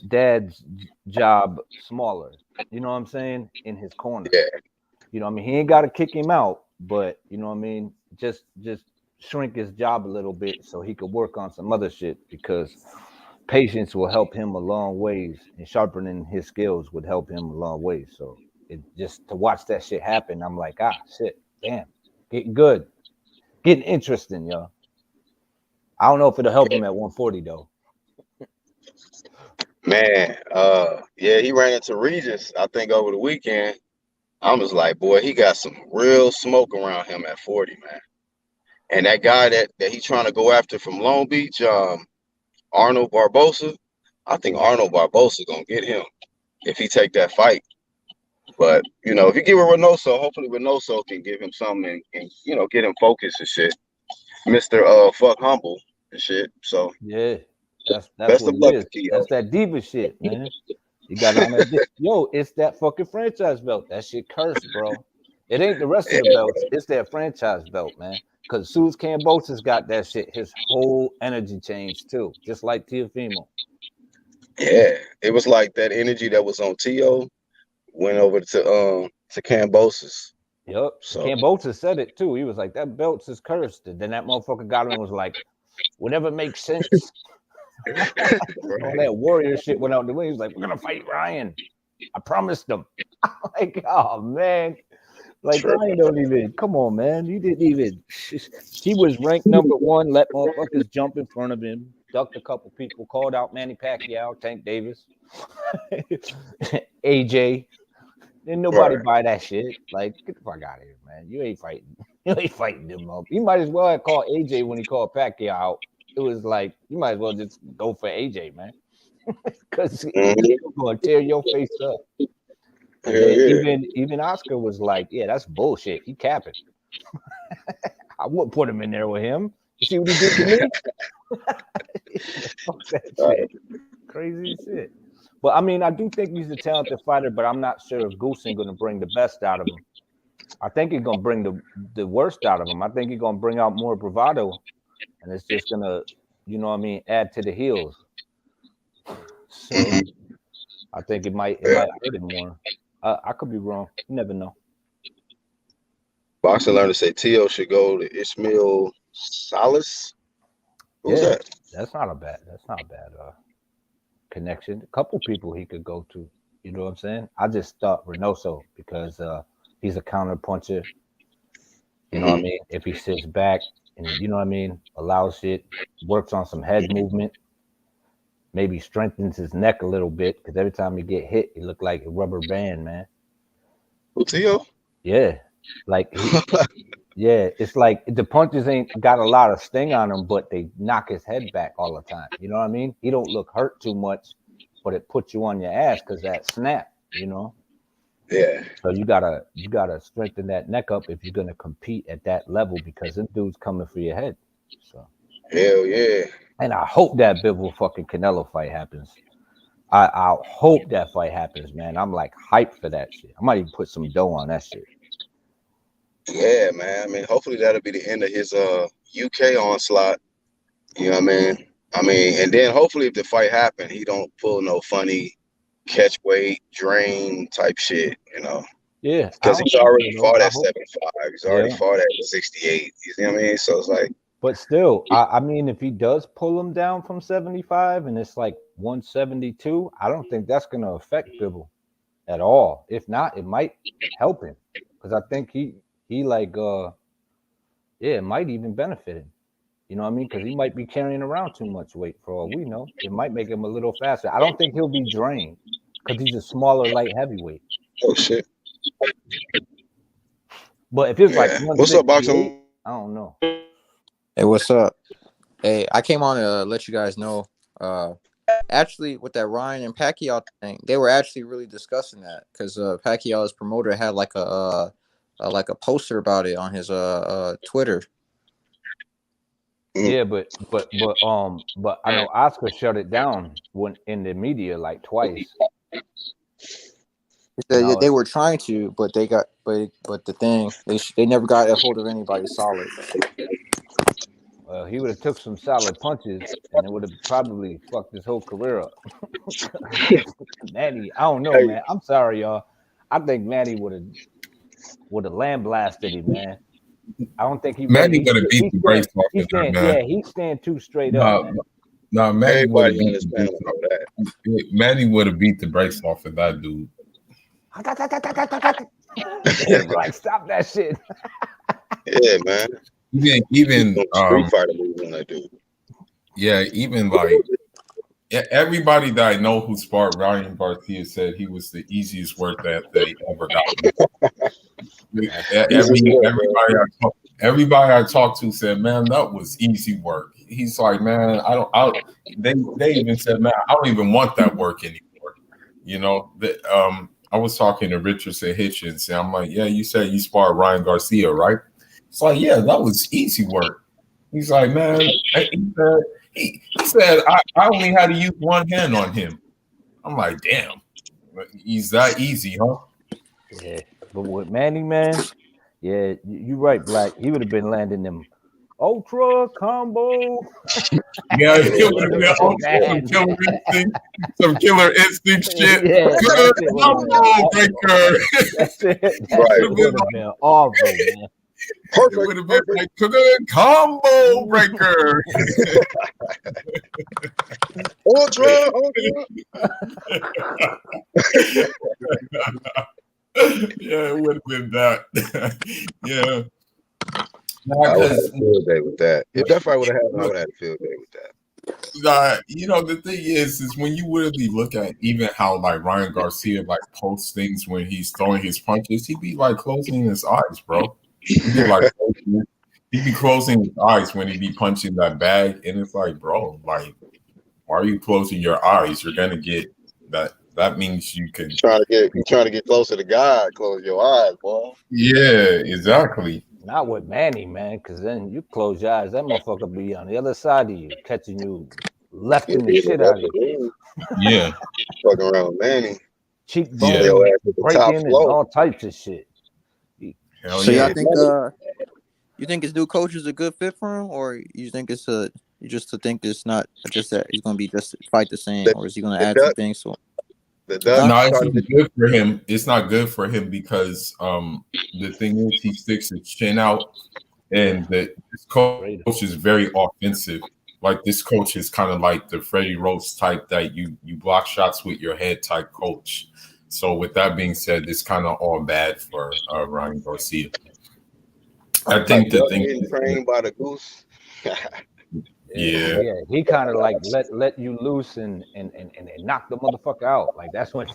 Speaker 2: dad's job smaller. You know what I'm saying? In his corner.
Speaker 3: Yeah.
Speaker 2: You know what I mean? He ain't got to kick him out, but you know what I mean? Just shrink his job a little bit so he could work on some other shit because patience will help him a long ways and sharpening his skills would help him a long ways. So it just to watch that shit happen, I'm like, shit, damn, getting good, getting interesting, y'all. I don't know if it'll help him at 140 though.
Speaker 3: Man, yeah, he ran into Regis, I think, over the weekend. I was like, boy, he got some real smoke around him at 40, man. And that guy that he's trying to go after from Long Beach, Arnold Barbosa, I think Arnold Barbosa gonna get him if he take that fight. But if you give it Reynoso, hopefully Reynoso can give him something and get him focused and shit. Mr. Fuck humble and shit. So
Speaker 2: yeah, that's
Speaker 3: best
Speaker 2: what
Speaker 3: of luck
Speaker 2: it is.
Speaker 3: to you.
Speaker 2: That's that diva shit, man. You got on that. Yo, it's that fucking franchise belt. That shit cursed, bro. It ain't the rest of the belts. It's that franchise belt, man. Because as soon as Cambosa's got that shit, his whole energy changed too, just like Teofimo.
Speaker 3: Yeah, it was like that energy that was on Tio went over to Cambosa's.
Speaker 2: Yep.
Speaker 3: So
Speaker 2: Cambosa said it too. He was like, that belt's is cursed. And then that motherfucker got him and was like, whatever makes sense. All that warrior shit went out the way. He was like, we're gonna fight Ryan. I promised him. I'm like, oh man. Like
Speaker 3: true.
Speaker 2: Ryan don't even come on, man. He didn't even he was ranked number one, let motherfuckers jump in front of him, ducked a couple people, called out Manny Pacquiao, Tank Davis, AJ. Didn't nobody
Speaker 3: Right.
Speaker 2: buy that shit. Like, get the fuck out of here, man. You ain't fighting. You ain't fighting them up. You might as well have called AJ when he called Pacquiao out. It was like, you might as well just go for AJ, man. Because
Speaker 3: Mhm.
Speaker 2: he's gonna tear your face up. And
Speaker 3: Hell
Speaker 2: then
Speaker 3: yeah.
Speaker 2: even Oscar was like, yeah, that's bullshit. He capping. I wouldn't put him in there with him. You see what he did to me? Fuck that shit. Crazy shit. But I mean, I do think he's a talented fighter, but I'm not sure if Goose ain't gonna bring the best out of him. I think he's gonna bring the worst out of him. I think he's gonna bring out more bravado, and it's just gonna, you know what I mean, add to the heels. So
Speaker 3: Mhm.
Speaker 2: I think it might
Speaker 3: Yeah.
Speaker 2: hurt him more. I could be wrong. You never know.
Speaker 3: Boxing learned to say Tio should go to Ismail Salas. Who's
Speaker 2: Yeah,
Speaker 3: that?
Speaker 2: that's not a bad connection. A couple people he could go to. You know what I'm saying? I just thought Reynoso because he's a counter puncher. You know what I
Speaker 3: Mhm.
Speaker 2: mean? If he sits back and you know what I mean, allows shit, works on some head movement, maybe strengthens his neck a little bit because every time he get hit, he look like a rubber band, man.
Speaker 3: Who Tio?
Speaker 2: Yeah, like yeah, it's like the punches ain't got a lot of sting on him, but they knock his head back all the time. You know what I mean? He don't look hurt too much, but it puts you on your ass because that snap. You know,
Speaker 3: Yeah.
Speaker 2: so you gotta strengthen that neck up if you're gonna compete at that level because them dudes coming for your head. So,
Speaker 3: Hell yeah.
Speaker 2: and I hope that Bivol fucking Canelo fight happens. I hope that fight happens, man. I'm like hyped for that shit. I might even put some dough on that shit.
Speaker 3: Yeah, man. I mean, hopefully that'll be the end of his UK onslaught. You know what I mean? I mean, and then hopefully if the fight happen, he don't pull no funny catch weight, drain type shit, you know.
Speaker 2: Yeah, I
Speaker 3: Because
Speaker 2: don't
Speaker 3: he's
Speaker 2: think
Speaker 3: already
Speaker 2: so though.
Speaker 3: fought
Speaker 2: I
Speaker 3: at
Speaker 2: hope.
Speaker 3: 75. He's already
Speaker 2: Yeah.
Speaker 3: fought at 68. You see what I mean? So it's like,
Speaker 2: But still, I mean, if he does pull him down from 75 and it's like 172, I don't think that's going to affect Bibble at all. If not, it might help him because I think he like yeah, it might even benefit him. You know what I mean? Because he might be carrying around too much weight for all we know. It might make him a little faster. I don't think he'll be drained because he's a smaller light heavyweight.
Speaker 3: oh shit.
Speaker 2: But if it's like
Speaker 3: Yeah. What's up,
Speaker 2: 168,
Speaker 3: boxing?
Speaker 2: I don't know.
Speaker 5: Hey, what's up? Hey, I came on to let you guys know. Actually, with that Ryan and Pacquiao thing, they were actually really discussing that because Pacquiao's promoter had like a poster about it on his Twitter.
Speaker 2: Yeah, but I know Oscar shut it down when in the media like twice.
Speaker 5: They,
Speaker 2: Now,
Speaker 5: they were trying to, but they got but the thing they never got a hold of anybody solid.
Speaker 2: he would have took some solid punches, and it would have probably fucked his whole career up. Manny, I don't know,
Speaker 3: Hey,
Speaker 2: man. I'm sorry, y'all. I think Manny would have land blasted him, man. I don't think he ready.
Speaker 4: Manny would have beat the brakes off of that, man.
Speaker 2: Yeah, he's staying too straight up,
Speaker 4: No,
Speaker 2: man.
Speaker 4: no, Manny would have
Speaker 3: everybody on
Speaker 4: beat
Speaker 3: this
Speaker 4: the
Speaker 3: panel
Speaker 4: brakes
Speaker 3: know
Speaker 4: off.
Speaker 3: that.
Speaker 4: Manny would have beat the brakes off of that dude.
Speaker 2: Like, stop that shit.
Speaker 3: Yeah, man. He's
Speaker 4: Even
Speaker 3: doing Street Fighter moves on that dude.
Speaker 4: yeah, even like everybody that I know who sparred Ryan Garcia said he was the easiest work that they ever got. Everybody I talked to said, "Man, that was easy work." He's like, "Man, they even said, "Man, I don't even want that work anymore." You know, I was talking to Richardson Hitchens, and I'm like, "Yeah, you said you sparred Ryan Garcia, right?" It's like, "Yeah, that was easy work." He's like, "Man," he said, I only had to use one hand on him." I'm like, "Damn, he's that easy, huh?"
Speaker 2: Yeah, but with Manny, man, yeah, you're right, Black. He would have been landing them. Ultra combo.
Speaker 4: Yeah, it would have been
Speaker 2: Bad,
Speaker 4: some killer instinct, some killer instinct shit.
Speaker 2: Yeah,
Speaker 4: Good
Speaker 2: that shit would have been
Speaker 4: combo
Speaker 2: awful.
Speaker 4: breaker.
Speaker 2: That
Speaker 3: Right.
Speaker 2: shit would have been awful, man.
Speaker 4: It would have been like good combo breaker.
Speaker 3: Ultra.
Speaker 4: Yeah, it would have been that. Yeah.
Speaker 3: I would have had
Speaker 4: Because
Speaker 3: a field day with that. If that fight would have happened, I would have had a field day with that.
Speaker 4: you know, the thing is when you really look at even how like Ryan Garcia like posts things when he's throwing his punches, he'd be like closing his eyes, bro. He'd be closing his eyes when he'd be punching that bag, and it's like, bro, like, why are you closing your eyes? You're gonna get that. That means you can.
Speaker 3: Trying to get closer to God. Close your eyes, boy.
Speaker 4: Yeah, exactly.
Speaker 2: Not with Manny, man, because then you close your eyes, that motherfucker be on the other side of you, catching you, lefting the shit out of you.
Speaker 4: Yeah,
Speaker 3: Fucking around with Manny.
Speaker 2: Cheekbones,
Speaker 4: Yeah.
Speaker 3: Your ass at the top
Speaker 2: breaking, and
Speaker 3: floor.
Speaker 2: all types of shit.
Speaker 4: hell
Speaker 5: So
Speaker 4: yeah.
Speaker 5: y'all think you think his new coach is a good fit for him, or you think it's you just to think it's not just that he's gonna be just fight the same, or is he gonna add some things to him?
Speaker 3: The Dutch
Speaker 4: No, it's
Speaker 3: started
Speaker 4: not good for him. It's not good for him because the thing is he sticks his chin out, and this coach is very offensive. Like this coach is kind of like the Freddie Roach type that you block shots with your head type coach. So with that being said, it's kind of all bad for Ryan Garcia. I think the thing
Speaker 3: getting trained by the goose.
Speaker 4: Yeah.
Speaker 2: He kind of like let you loose and knock the motherfucker out. Like that's what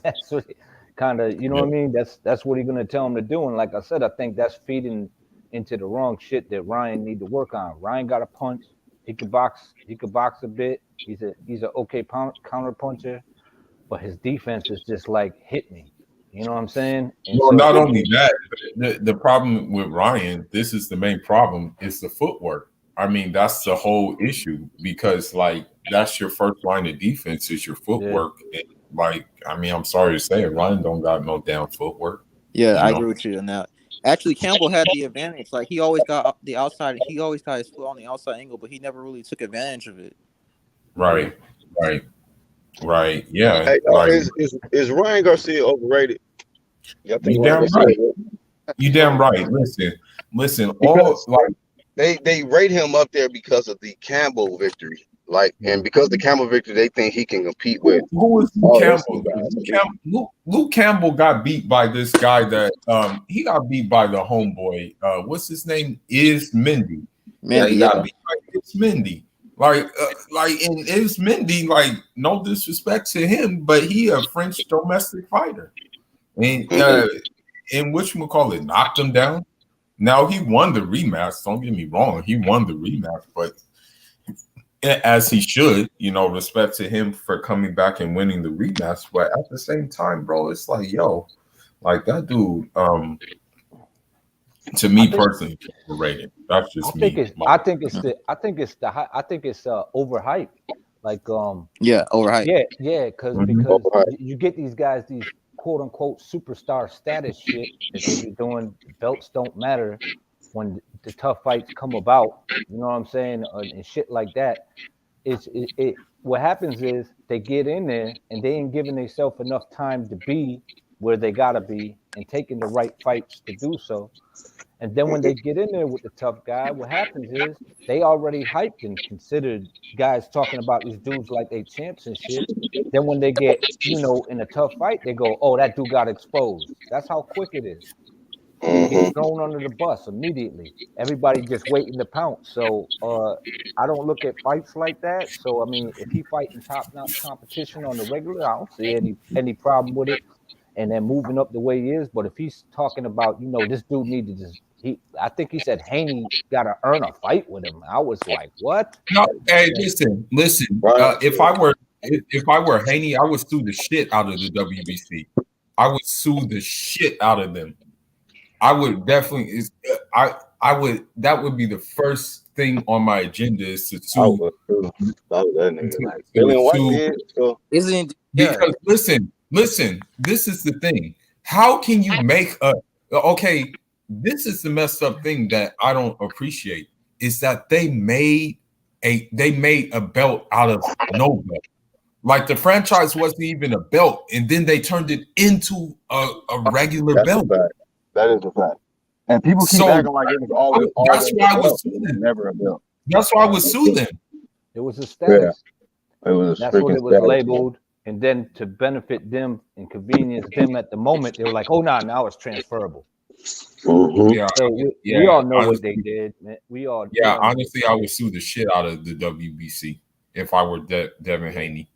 Speaker 2: kind of, you know what I mean? That's what he's gonna tell him to do. And like I said, I think that's feeding into the wrong shit that Ryan need to work on. Ryan got a punch. He could box a bit. He's a okay counter puncher, but his defense is just like hit me. You know what I'm saying? And
Speaker 4: Well,
Speaker 2: so,
Speaker 4: not only that, the problem with Ryan, this is the main problem, is the footwork. I mean, that's the whole issue because, like, that's your first line of defense is your footwork. Yeah. And, like, I mean, I'm sorry to say it, Ryan don't got no damn footwork.
Speaker 5: Yeah, I agree with you on that. Actually, Campbell had the advantage. Like, he always got the outside. He always got his foot on the outside angle, but he never really took advantage of it.
Speaker 4: Right. Yeah.
Speaker 3: Hey,
Speaker 4: like,
Speaker 3: is Ryan Garcia overrated?
Speaker 4: You damn right. You damn right. Listen. All like
Speaker 3: they rate him up there because of the Campbell victory. Like, and because of the Campbell victory, they think he can compete with.
Speaker 4: Who is Luke Campbell? Luke Campbell got beat by this guy that he got beat by the homeboy. What's his name? Is Mindy. He got beat by Is Mindy. Like in Is Mindy, like, no disrespect to him, but he a French domestic fighter. And whatchamacallit, knocked him down. Now he won the rematch. Don't get me wrong, he won the rematch, but as he should, you know, respect to him for coming back and winning the rematch. But at the same time, bro, it's like, yo, like that dude, to me personally, overrated. That's just me.
Speaker 2: I think it's overhyped. Like
Speaker 5: overhyped.
Speaker 2: Yeah, because you get these guys these quote unquote superstar status shit that they be doing. Belts don't matter when the tough fights come about. You know what I'm saying? And shit like that. What happens is they get in there and they ain't giving themselves enough time to be where they gotta be and taking the right fights to do so. And then when they get in there with the tough guy, what happens is they already hyped and considered guys talking about these dudes like they champs and shit. Then when they get, you know, in a tough fight, they go, oh, that dude got exposed. That's how quick it is. He gets thrown under the bus immediately. Everybody just waiting to pounce. So I don't look at fights like that. So, I mean, if he fighting top-notch competition on the regular, I don't see any problem with it. And then moving up the way he is. But if he's talking about, you know, this dude needed to I think he said Haney got to earn a fight with him. I was like, what?
Speaker 4: No, hey, listen. If I were Haney, I would sue the shit out of the WBC. I would sue the shit out of them. I would definitely. I would. That would be the first thing on my agenda is to sue. Because listen. This is the thing. How can you make a okay? This is the messed up thing that I don't appreciate. is that they made a belt out of no belt. Like the franchise wasn't even a belt, and then they turned it into a regular
Speaker 3: That's
Speaker 4: belt.
Speaker 3: a fact. That is a fact. And people keep
Speaker 4: So
Speaker 3: acting like it was always
Speaker 4: that's why I
Speaker 3: a
Speaker 4: was
Speaker 3: belt. It was
Speaker 4: suing.
Speaker 3: never a belt.
Speaker 4: That's why I would sue them.
Speaker 2: It was a status.
Speaker 3: It was a
Speaker 2: That's what
Speaker 3: freaking
Speaker 2: it was
Speaker 3: status.
Speaker 2: labeled. And then to benefit them and convenience them at the moment, they were like, "Oh, now it's transferable."
Speaker 3: Mhm.
Speaker 4: Yeah,
Speaker 2: So we all know what they
Speaker 4: honestly,
Speaker 2: did, man. We all
Speaker 4: yeah.
Speaker 2: know.
Speaker 4: Honestly, I would sue the shit out of the WBC if I were Devin Haney.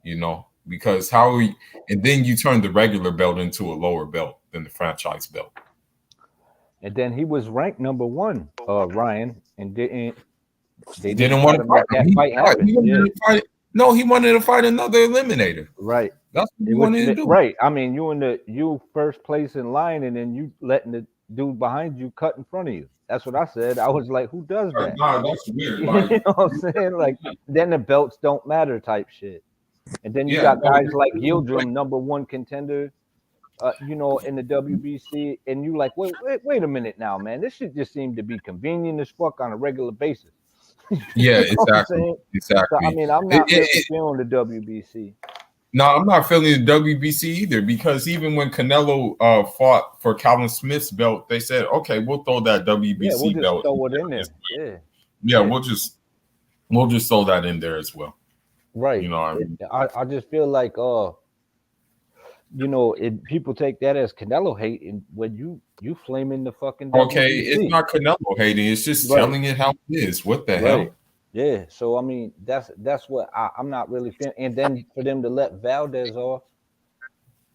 Speaker 4: You know, because and then you turn the regular belt into a lower belt than the franchise belt.
Speaker 2: And then he was ranked number 1, Ryan, and they
Speaker 4: Didn't want to
Speaker 2: make
Speaker 4: fight him.
Speaker 2: that fight happen.
Speaker 4: He wanted to fight. No, he wanted to fight another eliminator.
Speaker 2: Right.
Speaker 4: That's what he wanted to do.
Speaker 2: Right. I mean, you first place in line, and then you letting the dude behind you cut in front of you. That's what I said. I was like, who does that?
Speaker 4: Nah, that's weird.
Speaker 2: You
Speaker 4: Like,
Speaker 2: know what I'm saying? Like, then the belts don't matter type shit. And then you got guys like Yildirim, number 1 contender, in the WBC, and you like, wait a minute now, man. This shit just seemed to be convenient as fuck on a regular basis.
Speaker 4: yeah,
Speaker 2: You know what I'm
Speaker 4: exactly.
Speaker 2: saying?
Speaker 4: Exactly.
Speaker 2: So, I mean, I'm not really feeling the WBC.
Speaker 4: No, I'm not feeling the WBC either, because even when Canelo fought for Calvin Smith's belt, they said, okay, we'll throw that WBC
Speaker 2: Yeah, we'll just
Speaker 4: belt.
Speaker 2: throw it in there.
Speaker 4: Yeah, we'll just throw that in there as well.
Speaker 2: Right.
Speaker 4: You know what I mean?
Speaker 2: I just feel like people take that as Canelo hate, and when you flaming the fucking
Speaker 4: Okay,
Speaker 2: WBC.
Speaker 4: it's not Canelo hating, it's just telling it how it is. What the hell?
Speaker 2: Yeah, so I mean that's what I'm not really feeling. And then for them to let Valdez off,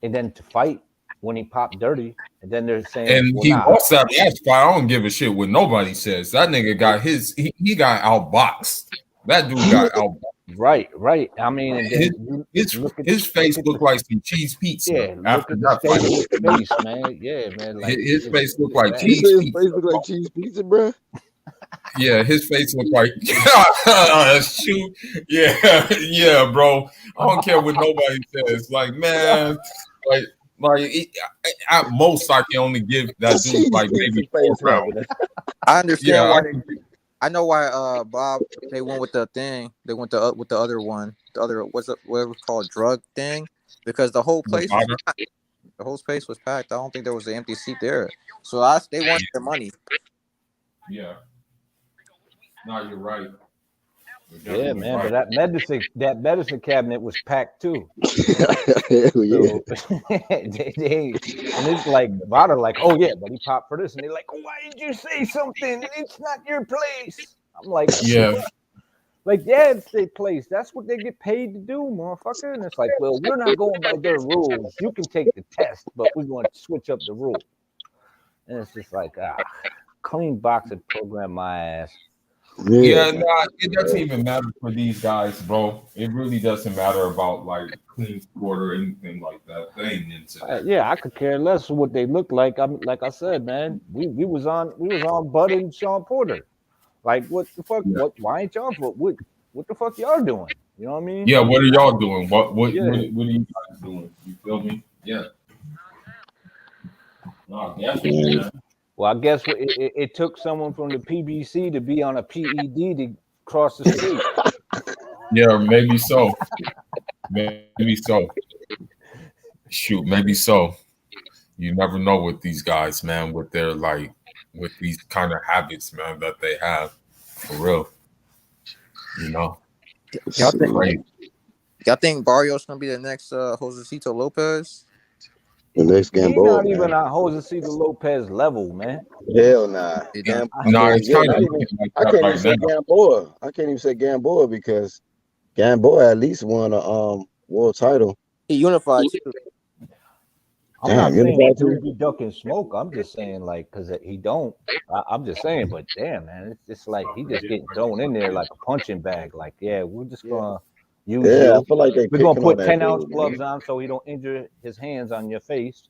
Speaker 2: and then to fight when he popped dirty, and then they're saying,
Speaker 4: and he lost that last fight. I don't give a shit what nobody says. That nigga got he got outboxed. That dude got outboxed.
Speaker 2: Right. I mean, and then
Speaker 4: his face looked like some cheese pizza.
Speaker 2: Yeah,
Speaker 4: after
Speaker 2: look
Speaker 4: that
Speaker 2: at the
Speaker 4: fight.
Speaker 2: state of his face, man. Yeah, man. Like,
Speaker 4: His face looked like
Speaker 3: You
Speaker 4: cheese
Speaker 3: say his
Speaker 4: pizza.
Speaker 3: face look like cheese pizza, bro?
Speaker 4: Yeah, his face looked like shoot. Yeah, bro. I don't care what nobody says. Like, man, at most I can only give that dude like maybe 4 rounds.
Speaker 5: I understand why.
Speaker 4: Yeah,
Speaker 5: I know why Bob they went with the thing. They went with the other one. The other what it was called, drug thing, because the whole place was packed. The whole space was packed. I don't think there was an empty seat there. So they wanted their money.
Speaker 4: Yeah. No, you're right.
Speaker 2: Yeah, man, right. But that medicine cabinet was packed too.
Speaker 3: Yeah.
Speaker 2: So, and it's like Vada, like, oh yeah, but he popped for this, and they're like, oh, why did you say something? It's not your place. I'm like,
Speaker 4: yeah,
Speaker 2: like, yeah, it's their place. That's what they get paid to do, motherfucker. And it's like, well, we're not going by their rules. You can take the test, but we're going to switch up the rules. And it's just like, clean boxing program my ass.
Speaker 4: Yeah, nah, it doesn't even matter for these guys, bro. It really doesn't matter about like clean sport or anything like that. They ain't into that.
Speaker 2: Yeah, I could care less what they look like. Like I said, man, we was on Bud and Sean Porter. Like, what the fuck?
Speaker 4: Yeah.
Speaker 2: Why ain't y'all for what the fuck y'all doing? You know what I mean?
Speaker 4: Yeah, what are y'all doing? What are you guys doing? You feel me? Yeah. No, definitely, man.
Speaker 2: Well, I guess it took someone from the PBC to be on a PED to cross the street.
Speaker 4: Yeah, maybe so. Maybe so. Shoot, maybe so. You never know with these guys, man, with their with these kind of habits, man, that they have. For real. You know?
Speaker 5: Y'all think Barrios gonna be the next Josecito Lopez?
Speaker 3: The next
Speaker 2: He's
Speaker 3: Gamboa,
Speaker 2: not even on Josecito Lopez level, man.
Speaker 3: Hell nah.
Speaker 5: No,
Speaker 4: it's kind of
Speaker 3: I can't even say Gamboa. I can't even say Gamboa because Gamboa at least won a world title.
Speaker 5: He unified too.
Speaker 2: I'm not saying that dude be ducking smoke. I'm just saying, like, because he don't. I'm just saying, but damn, man, it's just like he just getting thrown in there like a punching bag. Like, yeah, we're just gonna use you.
Speaker 3: I feel like we're
Speaker 2: gonna put 10-ounce gloves on so he don't injure his hands on your face,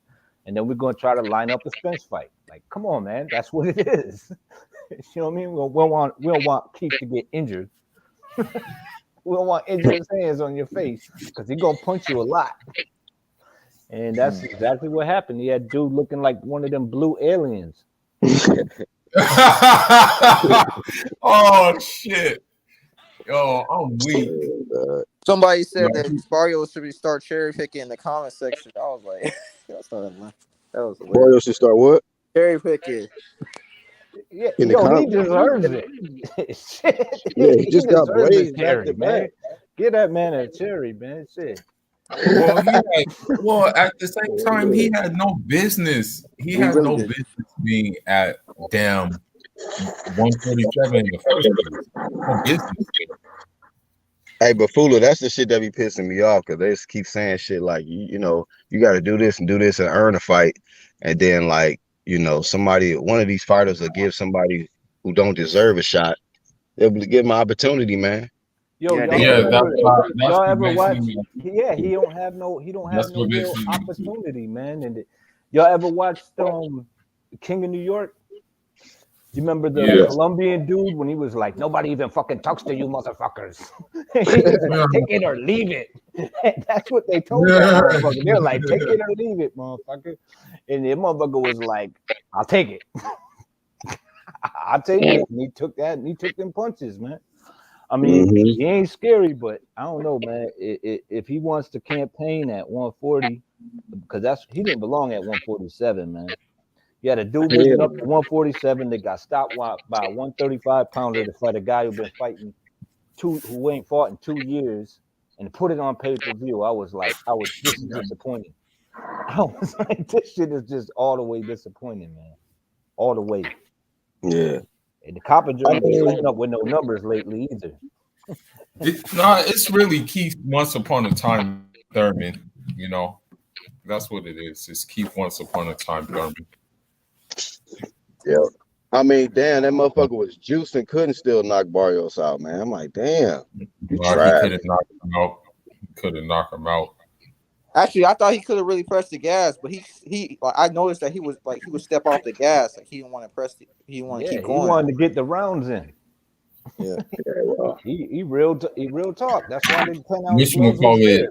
Speaker 2: and then we're gonna try to line up a Spence fight. Like, come on, man, that's what it is. You know what I mean? We don't want Keith to get injured. We don't want injure his hands on your face because he's gonna punch you a lot. And that's exactly what happened. He had dude looking like one of them blue aliens.
Speaker 4: Oh shit! Yo, I'm weak.
Speaker 5: Somebody said that Barrio should start cherry picking in the comment section. I was like, that was hilarious.
Speaker 3: Mario should start what?
Speaker 5: Cherry picking.
Speaker 2: Yeah,
Speaker 3: In the
Speaker 2: yo, he
Speaker 3: comments?
Speaker 2: deserves it. Shit,
Speaker 3: Yeah, he
Speaker 2: he
Speaker 3: just got
Speaker 2: deserves
Speaker 3: blazed
Speaker 2: his
Speaker 3: back
Speaker 2: cherry,
Speaker 3: to
Speaker 2: man.
Speaker 3: back.
Speaker 2: Get that man a cherry, man. Shit.
Speaker 4: Well, at the same time, he had no business. He had
Speaker 5: really
Speaker 4: no
Speaker 5: did.
Speaker 4: business being at damn 147 in the first place. No business.
Speaker 3: Hey, but Fula, that's the shit that be pissing me off because they just keep saying shit like, you know, you got to do this and earn a fight. And then, like, you know, one of these fighters will give somebody who don't deserve a shot. They'll give them an opportunity, man.
Speaker 2: Yo,
Speaker 5: Yeah,
Speaker 2: y'all
Speaker 5: they-
Speaker 4: Yeah,
Speaker 2: remember?
Speaker 4: that's
Speaker 2: Y'all
Speaker 4: what
Speaker 2: ever
Speaker 4: makes
Speaker 2: watch?
Speaker 4: me.
Speaker 2: Yeah, he don't have no
Speaker 4: That's what makes
Speaker 2: real
Speaker 4: me.
Speaker 2: opportunity, man. And y'all ever watched King of New York? You remember the
Speaker 4: Yeah.
Speaker 2: Colombian dude when he was like, nobody even fucking talks to you motherfuckers. He was like, take it or leave it. That's what they told that motherfucker. They're like, take it or leave it, motherfucker. And the motherfucker was like, I'll take it. I'll take it. And he took that and he took them punches, man. I mean, he ain't scary, but I don't know, man. If he wants to campaign at 140, because he didn't belong at 147, man. You had a dude moving up to 147 that got stopped by a 135 pounder to fight a guy who been fighting who ain't fought in 2 years, and put it on pay-per-view. This is disappointing. I was like, this shit is just all the way disappointing, man. All the way.
Speaker 3: Yeah.
Speaker 2: And the copper joint ain't putting up with no numbers lately either.
Speaker 4: It's really Keith Once Upon a Time Thurman. You know, that's what it is. It's Keith Once Upon a Time Thurman.
Speaker 3: Yeah. I mean, damn, that motherfucker was juiced and couldn't still knock Barrios out, man. I'm like, damn.
Speaker 4: He could have knocked him out.
Speaker 5: Actually, I thought he could have really pressed the gas, but he like, I noticed that he would step off the gas, like he didn't want to press it. He didn't want to keep going.
Speaker 2: He wanted to get the rounds in.
Speaker 3: Yeah, well.
Speaker 2: He real talk. That's why they 10-ounce
Speaker 4: Which one call it?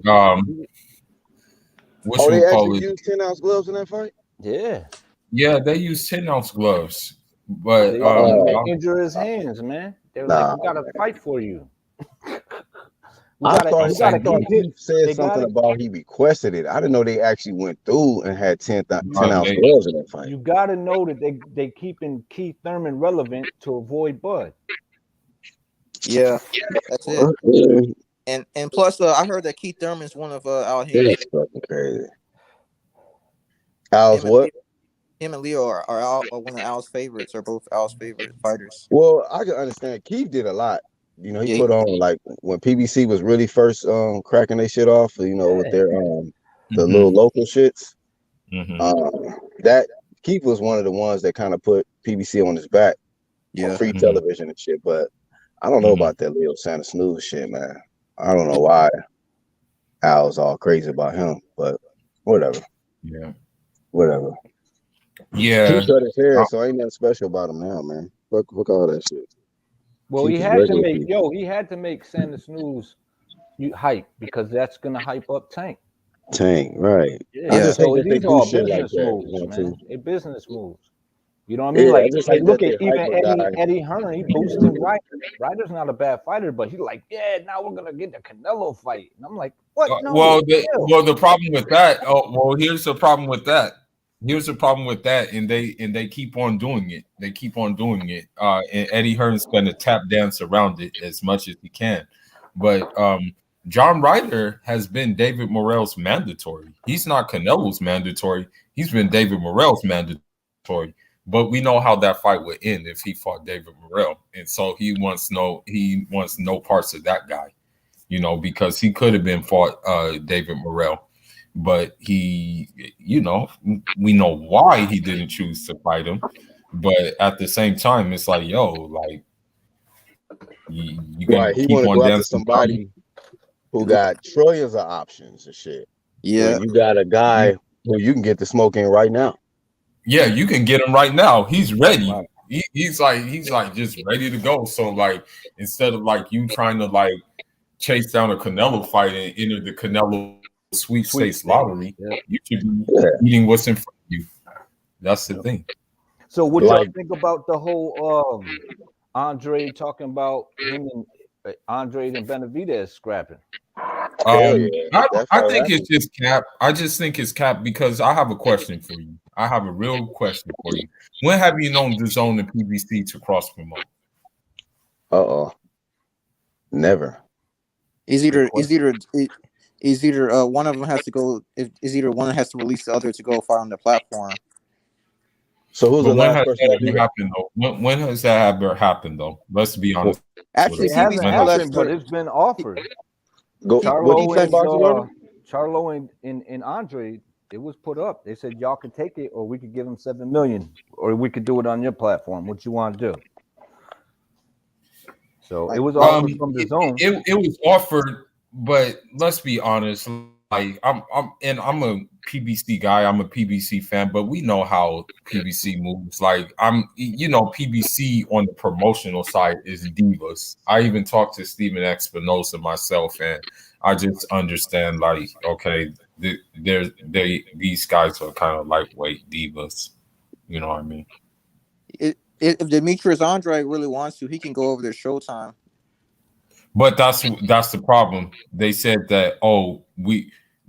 Speaker 4: Which
Speaker 3: they
Speaker 4: one call
Speaker 3: actually
Speaker 4: it?
Speaker 3: used 10-ounce gloves in that fight?
Speaker 2: Yeah.
Speaker 4: Yeah, they use 10-ounce gloves, but
Speaker 2: they injure his hands, man. They're like, we gotta fight for you.
Speaker 3: I thought he said something about he requested it. I didn't know they actually went through and had 10-ounce gloves in that fight.
Speaker 2: You got to know that they keeping Keith Thurman relevant to avoid Bud.
Speaker 5: Yeah, that's it. And plus, I heard that Keith Thurman's one of Al Haymon.
Speaker 3: That's fucking crazy. Al's what?
Speaker 5: Him and Leo are one of Al's favorites, or both Al's favorite fighters.
Speaker 3: Well, I can understand. Keith did a lot. You know, he put on, like, when PBC was really first cracking their shit off, you know, with their the little local shits. That Keith was one of the ones that kind of put PBC on his back on free television and shit. But I don't know about that Leo Santa Snooze shit, man. I don't know why Al's all crazy about him, but whatever.
Speaker 4: Yeah.
Speaker 3: Whatever.
Speaker 4: Yeah.
Speaker 3: He cut his hair, so ain't nothing special about him now, man. Fuck all that shit.
Speaker 2: Well, he had to make Santa Snooze hype because that's gonna hype up Tank.
Speaker 3: Tank, right?
Speaker 2: Yeah. I just think that they do shit like that, man. It business moves. You know what I mean? Like look at even Eddie Hearn. He boosted Ryder. Ryder's not a bad fighter, but he's like, yeah, now we're gonna get the Canelo fight, and I'm like, what? No,
Speaker 4: the problem with that. Here's the problem with that. And they keep on doing it. And Eddie Hearn's going to tap dance around it as much as he can. But John Ryder has been David Morrell's mandatory. He's not Canelo's mandatory. He's been David Morrell's mandatory. But we know how that fight would end if he fought David Morrell, and so he wants no parts of that guy, you know, because he could have been fought David Morrell. But he, you know, we know why he didn't choose to fight him. But at the same time, it's like, yo, like, you can
Speaker 3: he
Speaker 4: keep
Speaker 3: want to
Speaker 4: on
Speaker 3: go after
Speaker 4: dancing
Speaker 3: somebody who got trillions of options and shit.
Speaker 5: Yeah,
Speaker 3: you got a guy who you can get the smoke in right now.
Speaker 4: Yeah, you can get him right now. He's ready. He's like just ready to go. So like, instead of like you trying to like chase down a Canelo fight and enter the Canelo sweepstakes lottery, you should be eating what's in front of you. That's the thing.
Speaker 2: So what y'all
Speaker 3: Like,
Speaker 2: think about the whole Andre talking about him and Andre and Benavidez scrapping?
Speaker 3: hell yeah, that
Speaker 4: I
Speaker 3: fight
Speaker 4: think
Speaker 3: happened.
Speaker 4: it's just cap. I just think it's cap because I have a question for you. I have a real question for you. When have you known DAZN and PBC to cross promote?
Speaker 3: Never.
Speaker 5: Is
Speaker 2: Good
Speaker 5: either
Speaker 2: question.
Speaker 5: one of them has to go. Is either one has to release the other to go fight on the platform.
Speaker 3: So who's
Speaker 4: But
Speaker 3: the
Speaker 4: when
Speaker 3: last
Speaker 4: has
Speaker 3: person to
Speaker 4: that
Speaker 3: do
Speaker 4: ever
Speaker 3: that?
Speaker 4: happened though? When has that ever happened though? Let's be
Speaker 3: Well,
Speaker 4: honest with
Speaker 5: Actually,
Speaker 2: It
Speaker 4: ourselves.
Speaker 2: hasn't
Speaker 4: When
Speaker 5: PBC
Speaker 4: has
Speaker 2: happened,
Speaker 4: it?
Speaker 2: but
Speaker 5: Lester,
Speaker 2: it's been offered.
Speaker 3: go. What you
Speaker 2: Charlo
Speaker 3: say,
Speaker 2: and
Speaker 3: Boxing Brother?
Speaker 2: Charlo and Andre, it was put up. They said y'all could take it, or we could give them $7 million, or we could do it on your platform. What you want to do? So it
Speaker 5: like
Speaker 2: was
Speaker 5: one.
Speaker 2: offered from the zone.
Speaker 4: It was offered, but let's be honest. Like I'm a PBC guy. I'm a PBC fan, but we know how PBC moves. Like PBC on the promotional side is divas. I even talked to Steven Espinosa myself, and I just understand like, okay, these guys are kind of lightweight divas. You know what I mean?
Speaker 5: If Demetrius Andre really wants to, he can go over to Showtime.
Speaker 4: But that's the problem. They said that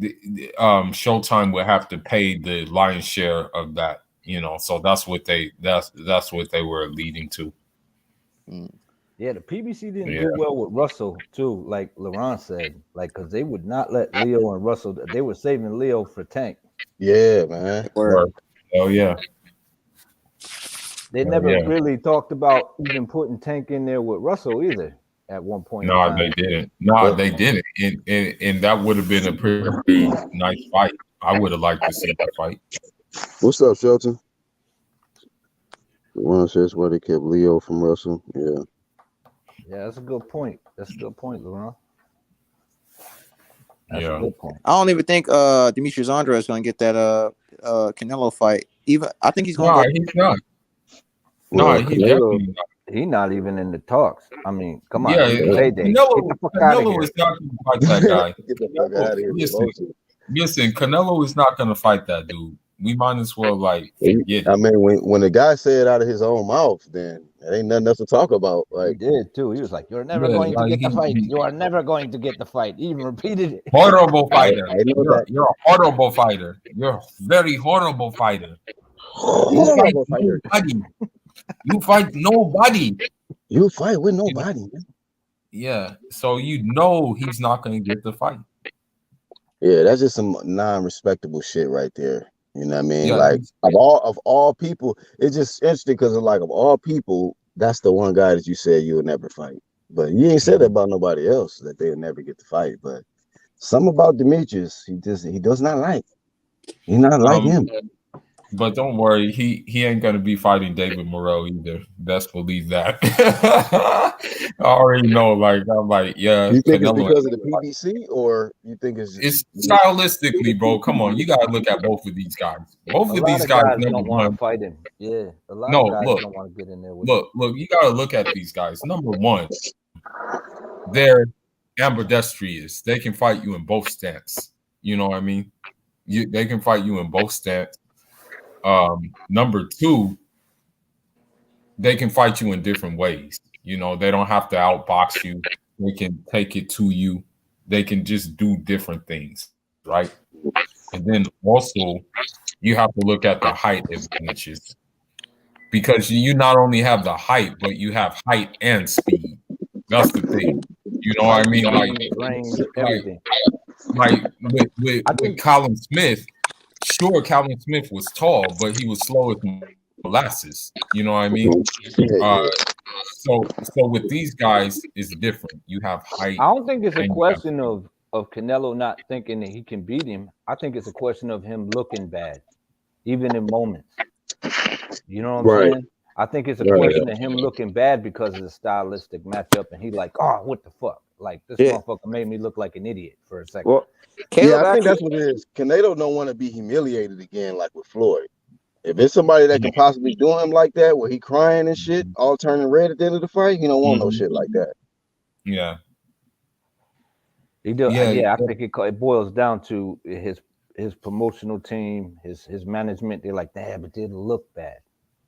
Speaker 4: Showtime would have to pay the lion's share of that, so that's what they were leading to.
Speaker 2: Yeah, the PBC didn't
Speaker 4: Yeah.
Speaker 2: do well with Russell too, like Laurent said, like because they would not let Leo and Russell. They were saving Leo for Tank.
Speaker 3: Yeah, man.
Speaker 5: Or
Speaker 4: Oh yeah.
Speaker 2: They
Speaker 4: Oh,
Speaker 2: never
Speaker 4: yeah.
Speaker 2: really talked about even putting Tank in there with Russell either. At one point in
Speaker 4: No,
Speaker 2: time,
Speaker 4: they didn't. No, they didn't. And that would have been a pretty nice fight. I would have liked to see that fight.
Speaker 3: What's up, Shelton? One says why they kept Leo from Russell. Yeah.
Speaker 2: yeah, that's a good point. That's a good point, Laurent. That's a
Speaker 4: Yeah.
Speaker 2: good point.
Speaker 5: I don't even think Demetrius Andre is going to get that Canelo fight. Even I think he's going
Speaker 4: No,
Speaker 5: to go.
Speaker 4: he's not.
Speaker 3: Well,
Speaker 4: No, he
Speaker 3: Canelo,
Speaker 4: definitely not.
Speaker 2: He's not even in the talks. I mean, come on,
Speaker 4: Yeah,
Speaker 2: it's payday. Get the fuck out of
Speaker 4: Canelo
Speaker 2: here.
Speaker 4: is not going to fight that guy.
Speaker 3: get the fuck out of here.
Speaker 4: Listen, Canelo is not going to fight that dude. We might as well forget
Speaker 3: I
Speaker 4: it.
Speaker 3: mean, when the guy said it out of his own mouth, then there ain't nothing else to talk about.
Speaker 2: He
Speaker 3: Like,
Speaker 2: did too. He was like, "You're never
Speaker 4: Yeah,
Speaker 2: going to
Speaker 4: like
Speaker 2: get the fight. You are never going to get the fight." He even repeated it.
Speaker 4: horrible
Speaker 3: I
Speaker 4: fighter.
Speaker 3: know that.
Speaker 4: You're a horrible fighter. You're a very horrible fighter.
Speaker 3: Horrible fighter.
Speaker 4: Nobody. You fight nobody.
Speaker 3: You fight with nobody, man.
Speaker 4: Yeah, so he's not going to get the fight.
Speaker 3: Yeah, that's just some non-respectable shit right there. You know what I mean?
Speaker 4: Yeah.
Speaker 3: Like of all people, it's just interesting because of all people, that's the one guy that you said you would never fight. But you ain't said that about nobody else that they'll never get to fight. But something about Demetrius, he does not like. He's not like him.
Speaker 4: But don't worry, he ain't gonna be fighting David Moreau either. Best believe that. I already know. I'm like, yeah.
Speaker 3: You think it's
Speaker 4: Canelo
Speaker 3: because of the PBC, or you think
Speaker 4: it's stylistically, bro. Come on, you gotta look at both of these guys. Both
Speaker 2: A
Speaker 4: of
Speaker 2: lot
Speaker 4: these
Speaker 2: of
Speaker 4: guys,
Speaker 2: guys
Speaker 4: number
Speaker 2: don't want to
Speaker 4: one.
Speaker 2: fight him. Yeah, a lot
Speaker 4: No,
Speaker 2: of guys
Speaker 4: look,
Speaker 2: don't want to get in there with him.
Speaker 4: look. You gotta look at these guys. Number one, they're ambidextrous. They can fight you in both stance. You know what I mean? They can fight you in both stance. Number two, they can fight you in different ways. They don't have to outbox you. They can take it to you. They can just do different things, right? And then also, you have to look at the height advantages because you not only have the height, but you have height and speed. That's the thing. You know what I mean?
Speaker 2: Range, everything.
Speaker 4: Like with Colin Smith, sure, Calvin Smith was tall, but he was slow as molasses. You know what I mean? So with these guys, it's different. You have height.
Speaker 2: I don't think it's a question of Canelo not thinking that he can beat him. I think it's a question of him looking bad, even in moments. You know what I'm saying? I think it's a question of him looking bad because of the stylistic matchup, and he like, oh, what the fuck? Like this motherfucker made me look like an idiot for a second.
Speaker 5: Well,
Speaker 3: I think that's what it is. Canelo don't want to be humiliated again, like with Floyd. If it's somebody that can possibly do him like that, where he crying and shit, all turning red at the end of the fight, he don't want no shit like that.
Speaker 4: Yeah.
Speaker 2: He does. Yeah, I think it boils down to his promotional team, his management. They're like, damn, but it'll look bad.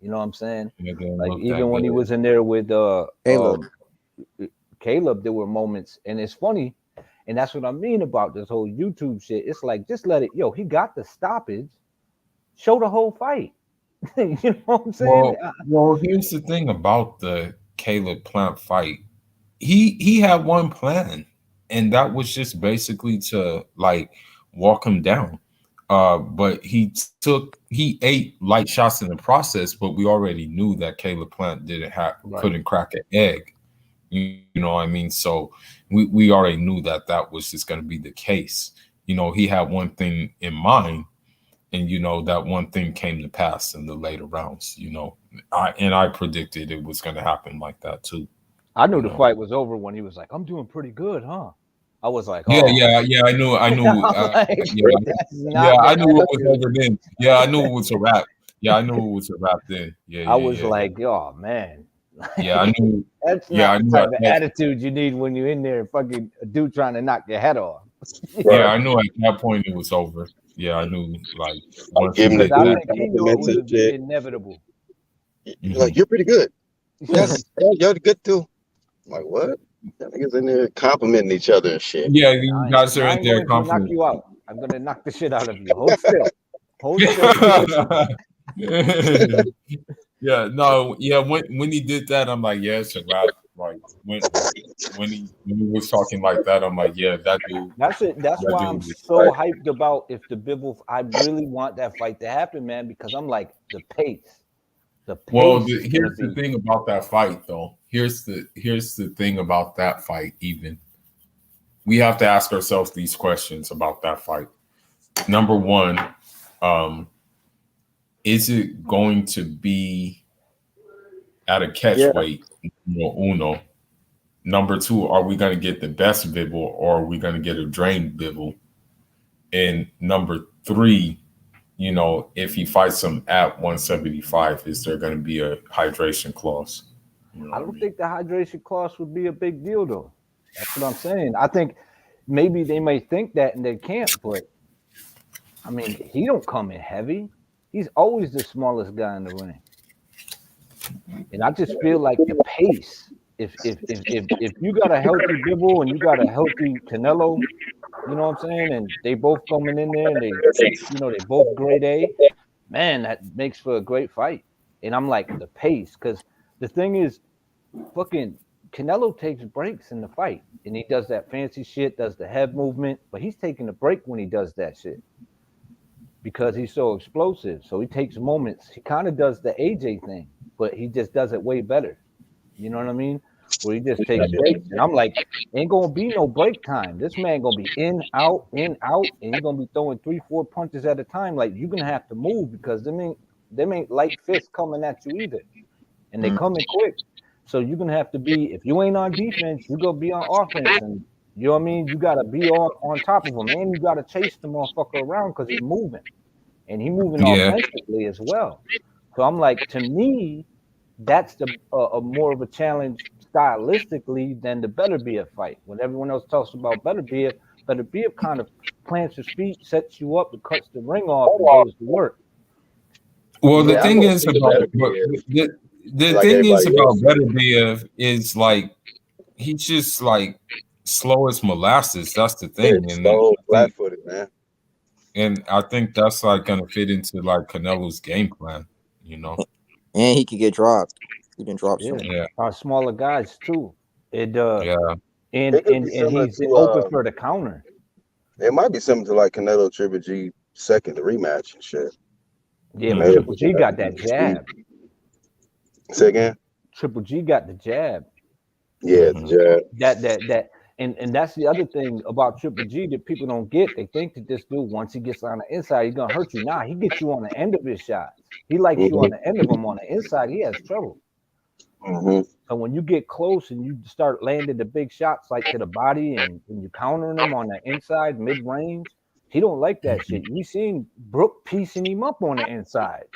Speaker 2: You know what I'm saying?
Speaker 4: Yeah, they
Speaker 2: Like
Speaker 4: look
Speaker 2: even
Speaker 4: that
Speaker 2: when he
Speaker 4: good.
Speaker 2: was in there with
Speaker 5: Caleb.
Speaker 2: Caleb, there were moments, and it's funny, and that's what I mean about this whole YouTube shit. It's like just let it, he got the stoppage, show the whole fight. You know what I'm saying?
Speaker 4: Well, here's the thing about the Caleb Plant fight. He had one plan, and that was just basically to like walk him down. But he ate light shots in the process, but we already knew that Caleb Plant couldn't crack an egg. You know what I mean? So we already knew that was just going to be the case. He had one thing in mind, and that one thing came to pass in the later rounds. I predicted it was going to happen like that too.
Speaker 2: I knew the fight was over when he was like, "I'm doing pretty good, huh?" I was like,
Speaker 4: Yeah,
Speaker 2: "Oh,
Speaker 4: yeah, I knew.
Speaker 2: I'm like, that's not
Speaker 4: I knew
Speaker 2: gonna
Speaker 4: it was over then. Yeah, I knew it was a wrap. Yeah, I knew it was a wrap then.
Speaker 2: I was like, "Oh man."
Speaker 4: Yeah, I knew.
Speaker 2: That's not the type of attitude you need when you're in there, fucking a dude trying to knock your head off.
Speaker 4: Yeah, I knew at that point it was over. Yeah, I knew. Like, once
Speaker 1: Give him the
Speaker 2: I
Speaker 1: good
Speaker 2: think he knew it was
Speaker 1: compliments and shit.
Speaker 2: inevitable.
Speaker 1: Like, you're pretty good. Yes, you're good too. I'm like, what? That niggas in there complimenting each other and shit.
Speaker 4: Yeah, you guys are in there
Speaker 2: I'm going to knock you out. I'm going to knock the shit out of you. Hold still. Hold still.
Speaker 4: Yeah, no, yeah. When he did that, I'm like, yeah, it's a wrap. Like when he was talking like that, I'm like, yeah, that dude.
Speaker 2: That's it. That's why I'm so hyped about if the Bivol. I really want that fight to happen, man, because I'm like the pace.
Speaker 4: Well, here's the thing about that fight, though. Here's the thing about that fight. Even we have to ask ourselves these questions about that fight. Number one, is it going to be at a catch weight? Uno. Number two, are we going to get the best Bivol or are we going to get a drained Bivol? And number three, if he fights him at 175, is there going to be a hydration clause?
Speaker 2: I don't think the hydration clause would be a big deal, though. That's what I'm saying. I think maybe they may think that and they can't, but I mean, he don't come in heavy. He's always the smallest guy in the ring. And I just feel like the pace, if you got a healthy Bivol and you got a healthy Canelo, you know what I'm saying? And they both coming in there and they both grade A, man, that makes for a great fight. And I'm like, the pace, because the thing is, fucking Canelo takes breaks in the fight. And he does that fancy shit, does the head movement, but he's taking a break when he does that shit because he's so explosive. So he takes moments. He kind of does the AJ thing, but he just does it way better. You know what I mean? Where he just takes breaks. And I'm like, ain't gonna be no break time. This man gonna be in, out, and he's gonna be throwing 3-4 punches at a time. Like, you're gonna have to move because them ain't light fists coming at you either. And they coming quick. So you're gonna have to be, if you ain't on defense, you're gonna be on offense. And you know what I mean? You gotta be on top of him. And you gotta chase the motherfucker around because he's moving. And he's moving offensively as well. So I'm like, to me, that's a more of a challenge stylistically than the Beterbiev fight. When everyone else talks about Beterbiev kind of plants his feet, sets you up, and cuts the ring off and goes to work.
Speaker 4: Well, the thing is about Beterbiev is like he's just like slow as molasses. That's the thing.
Speaker 1: And slow, flat-footed, man.
Speaker 4: And I think that's like gonna fit into like Canelo's game plan,
Speaker 5: And he could get dropped. He can drop some.
Speaker 2: Yeah, smaller guys too. And
Speaker 1: he's
Speaker 2: open for the counter.
Speaker 1: It might be something to like Canelo Triple G second rematch and shit.
Speaker 2: Yeah, but Triple G got that jab.
Speaker 1: Say again?
Speaker 2: Triple G got the jab.
Speaker 1: Yeah, the jab.
Speaker 2: And that's the other thing about Triple G that people don't get. They think that this dude, once he gets on the inside, he's gonna hurt you. Nah, he gets you on the end of his shots. He likes you on the end of him. On the inside, he has trouble. So when you get close and you start landing the big shots like to the body and you countering him on the inside, mid-range, he don't like that shit. We seen Brook piecing him up on the inside.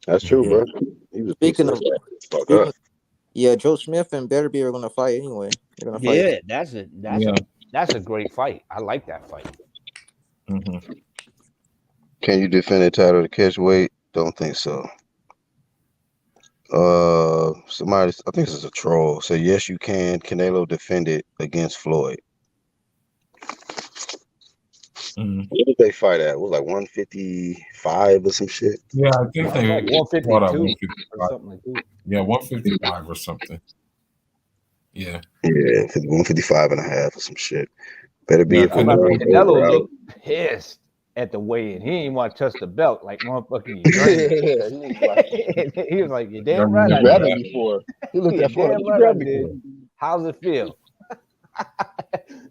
Speaker 1: That's true, bro. He was
Speaker 5: speaking of yeah, Joe Smith and Beterbiev are gonna fight anyway. They're gonna fight.
Speaker 2: Yeah, that's a great fight. I like that fight.
Speaker 1: Can you defend the title to catch weight? Don't think so.
Speaker 3: Somebody, I think this is a troll. Said yes, you can. Canelo defended against Floyd.
Speaker 4: Mhm.
Speaker 3: What did they fight at? It was like 155 or some shit.
Speaker 4: Yeah, I think they
Speaker 2: Like
Speaker 4: fought
Speaker 2: 152
Speaker 4: at
Speaker 2: or
Speaker 4: 155.
Speaker 2: something like that.
Speaker 4: Yeah, 155 or something. Yeah.
Speaker 3: Yeah, 155 and a half or some shit. Better be
Speaker 4: Yeah,
Speaker 3: if
Speaker 2: I
Speaker 3: it
Speaker 2: remember
Speaker 3: was
Speaker 4: Canelo.
Speaker 2: Canelo
Speaker 3: over out.
Speaker 2: looked pissed at the weigh-in. He didn't want to touch the belt like motherfucking you drained.
Speaker 3: Yeah, he was like,
Speaker 2: He was like, "You
Speaker 4: Yeah,
Speaker 2: damn right
Speaker 3: you
Speaker 2: I
Speaker 4: remember
Speaker 3: grabbed
Speaker 2: did.
Speaker 3: me
Speaker 4: that.
Speaker 3: before. He looked
Speaker 2: You
Speaker 3: at Floyd.
Speaker 2: damn
Speaker 3: What you
Speaker 2: right I
Speaker 3: grabbed me
Speaker 2: did.
Speaker 3: for?
Speaker 2: How's it feel?"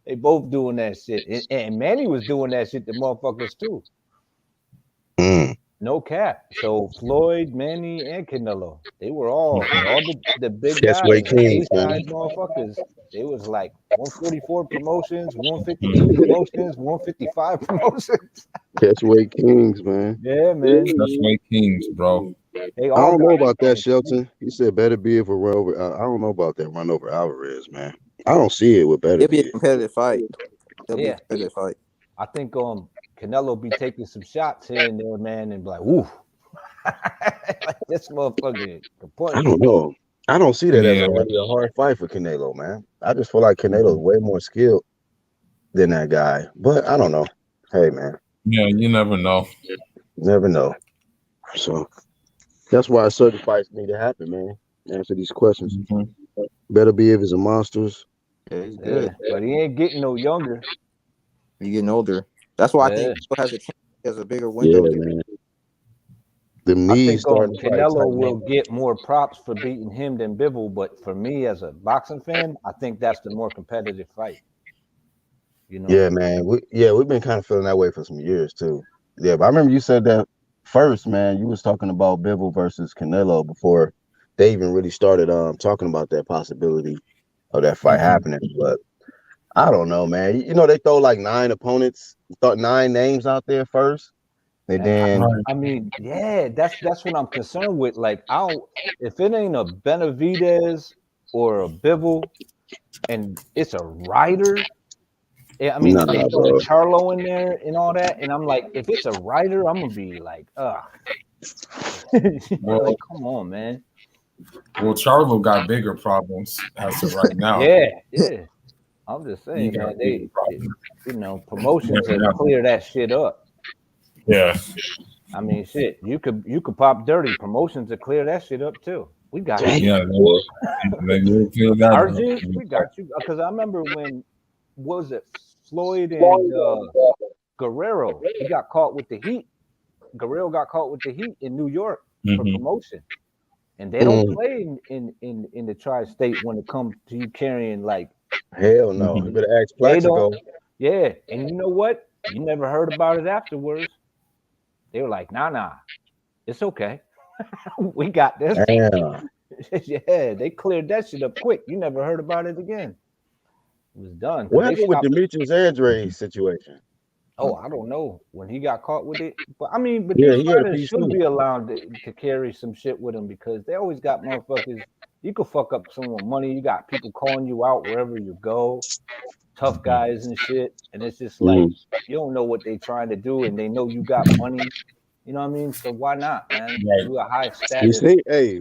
Speaker 2: They both doing that shit, and Manny was doing that shit to motherfuckers too.
Speaker 3: Mm.
Speaker 2: No cap. So Floyd, Manny, and Canelo, they were all the big
Speaker 3: Catch
Speaker 2: guys,
Speaker 3: weight
Speaker 2: the
Speaker 3: kings, man.
Speaker 2: A-side motherfuckers. They was like 144 promotions, 152 promotions, 155 promotions.
Speaker 3: Catch weight kings, man.
Speaker 2: Yeah, man.
Speaker 4: That's my Kings, bro.
Speaker 2: They
Speaker 3: I
Speaker 2: all
Speaker 3: don't
Speaker 2: got
Speaker 3: know about that,
Speaker 2: promotions.
Speaker 3: Shelton. He said better be if a run over. I don't know about that run over Alvarez, man. I don't see it with better
Speaker 5: It'll be a
Speaker 3: be.
Speaker 5: competitive fight. It'll be a
Speaker 2: Yeah,
Speaker 5: competitive fight.
Speaker 2: I think Canelo be taking some shots here and there, man, and be like, "Woo, like this motherfucker can
Speaker 3: I
Speaker 2: punch."
Speaker 3: don't know. I don't see that as
Speaker 4: Yeah.
Speaker 3: a really a hard fight for Canelo, man. I just feel like Canelo's way more skilled than that guy. But I don't know. Hey, man,
Speaker 4: Yeah, you never know.
Speaker 3: never know. So that's why certain fights need to happen, man. Answer these questions.
Speaker 4: Mhm.
Speaker 3: Better be if it's a monsters. Yeah, he's
Speaker 2: Yeah,
Speaker 3: good.
Speaker 2: but he ain't getting no younger.
Speaker 5: You're getting older. That's why I
Speaker 2: Yeah,
Speaker 5: think he has a chance. He has a bigger
Speaker 3: Yeah,
Speaker 5: window.
Speaker 3: man. Them
Speaker 2: I
Speaker 3: knees
Speaker 2: think
Speaker 3: starting to like
Speaker 2: Canelo
Speaker 3: tighten
Speaker 2: will
Speaker 3: up.
Speaker 2: get more props for beating him than Bivol, but for me as a boxing fan, I think that's the more competitive fight. You know?
Speaker 3: Yeah, man. We've been kind of feeling that way for some years too. Yeah, but I remember you said that first, man. You was talking about Bivol versus Canelo before they even really started talking about that possibility of that fight
Speaker 4: Mhm.
Speaker 3: happening. But I don't know, man. You know, they throw like 9 names out there first. And
Speaker 2: And
Speaker 3: then
Speaker 4: Right.
Speaker 2: I mean, yeah, that's what I'm concerned with. Like, if it ain't a Benavidez or a Bivol, and it's a Ryder. I mean,
Speaker 3: nah,
Speaker 2: if they throw a
Speaker 3: bro.
Speaker 2: Charlo in there and all that, and I'm like, if it's a Ryder, I'm gonna be like, ugh.
Speaker 4: Well,
Speaker 2: Like, come on, man.
Speaker 4: Charlo got bigger problems as of right now.
Speaker 2: Yeah. I'm just
Speaker 4: He
Speaker 2: saying,
Speaker 4: got
Speaker 2: man.
Speaker 4: bigger problems.
Speaker 2: Promotions
Speaker 4: Yeah,
Speaker 2: will clear that shit up.
Speaker 4: yeah.
Speaker 2: I mean, shit. You could pop dirty. Promotions will clear that shit up too. We got you.
Speaker 4: Yeah,
Speaker 3: Boy.
Speaker 4: they will feel that.
Speaker 2: RG, we got you. Because I remember when what was it Floyd and Guerrero? He got caught with the heat. Guerrero got caught with the heat in New York for
Speaker 4: Mhm.
Speaker 2: promotion. And they don't
Speaker 3: Mm,
Speaker 2: play in the tri-state when it comes to you carrying like
Speaker 3: hell no.
Speaker 4: Mhm.
Speaker 3: You better ask
Speaker 2: they
Speaker 3: Plaxico.
Speaker 2: don't. Yeah, and you know what? You never heard about it afterwards. They were like, nah, it's okay. We got this.
Speaker 3: Damn.
Speaker 2: Yeah, they cleared that shit up quick. You never heard about it again. It was done because
Speaker 3: What
Speaker 2: they
Speaker 3: happened with
Speaker 2: stopped.
Speaker 3: Demetrius Andre's situation?
Speaker 2: Oh, I don't know when he got caught with it, but I mean, but
Speaker 3: Yeah,
Speaker 2: these
Speaker 3: he had a
Speaker 2: fighters should
Speaker 3: PC.
Speaker 2: be allowed to carry some shit with them because they always got motherfuckers. You could fuck up someone money. You got people calling you out wherever you go, tough guys and shit, and it's just like you don't know what they trying to do, and they know you got money. You know what I mean? So why not, man?
Speaker 4: Right.
Speaker 2: You a high status.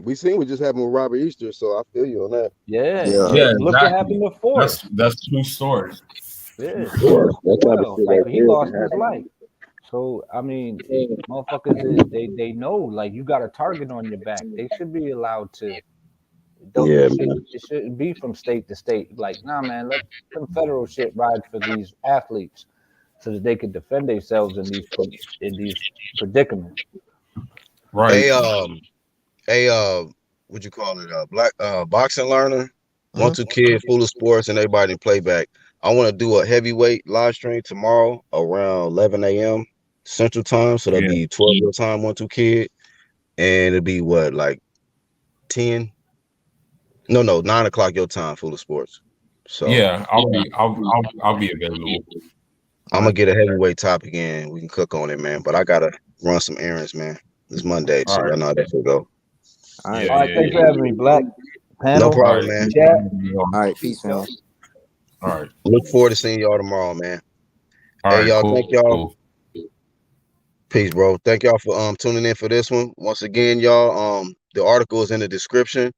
Speaker 3: We seen what just happened with Robert Easter, so I feel you on that.
Speaker 2: Yeah.
Speaker 5: Yeah.
Speaker 2: Look what happened to Forrest.
Speaker 4: That's true story.
Speaker 2: Yeah,
Speaker 3: Of course. That type of
Speaker 2: well,
Speaker 3: shit
Speaker 2: like
Speaker 3: right
Speaker 2: he
Speaker 3: there
Speaker 2: lost
Speaker 3: can
Speaker 2: his
Speaker 3: happen.
Speaker 2: life. So I mean, motherfuckers, they know like you got a target on your back. They should be allowed to.
Speaker 3: Yeah,
Speaker 2: It shouldn't be from state to state. Like, nah, man, let some federal shit ride for these athletes so that they can defend themselves in these predicaments.
Speaker 4: Right.
Speaker 3: What you call it? Black boxing learner.
Speaker 5: Mhm.
Speaker 3: 1-2 kid, full of sports, and everybody in playback. I want to do a heavyweight live stream tomorrow around 11 a.m. Central Time, so that'll
Speaker 4: Yeah.
Speaker 3: be 12 your time. 1-2 kid, and it'll be what, like 10? No, 9 o'clock your time. Full of sports. So
Speaker 4: Yeah, I'll be available.
Speaker 3: I'm gonna get a heavyweight topic in. We can cook on it, man. But I gotta run some errands, man. It's Monday, so
Speaker 4: All
Speaker 3: y'all
Speaker 4: right.
Speaker 3: know how this will go.
Speaker 5: All right.
Speaker 2: All right, thanks for having me, Black. Panel,
Speaker 3: No problem, man.
Speaker 2: chat.
Speaker 5: All right. Peace, man.
Speaker 4: All right.
Speaker 3: Look forward to seeing y'all tomorrow, man.
Speaker 4: All
Speaker 3: Hey,
Speaker 4: right.
Speaker 3: y'all,
Speaker 4: Cool.
Speaker 3: thank y'all.
Speaker 4: Cool.
Speaker 1: Peace, bro. Thank y'all for tuning in for this one. Once again, y'all, the article is in the description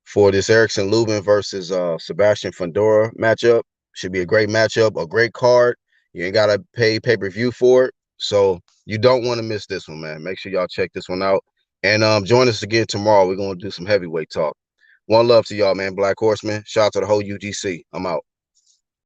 Speaker 1: for this Erickson Lubin versus Sebastian Fundora matchup. Should be a great matchup, a great card. You ain't gotta pay pay-per-view for it. So you don't want to miss this one, man. Make sure y'all check this one out. And join us again tomorrow. We're gonna do some heavyweight talk. One love to y'all, man. Black Horseman. Shout out to the whole UGC. I'm out.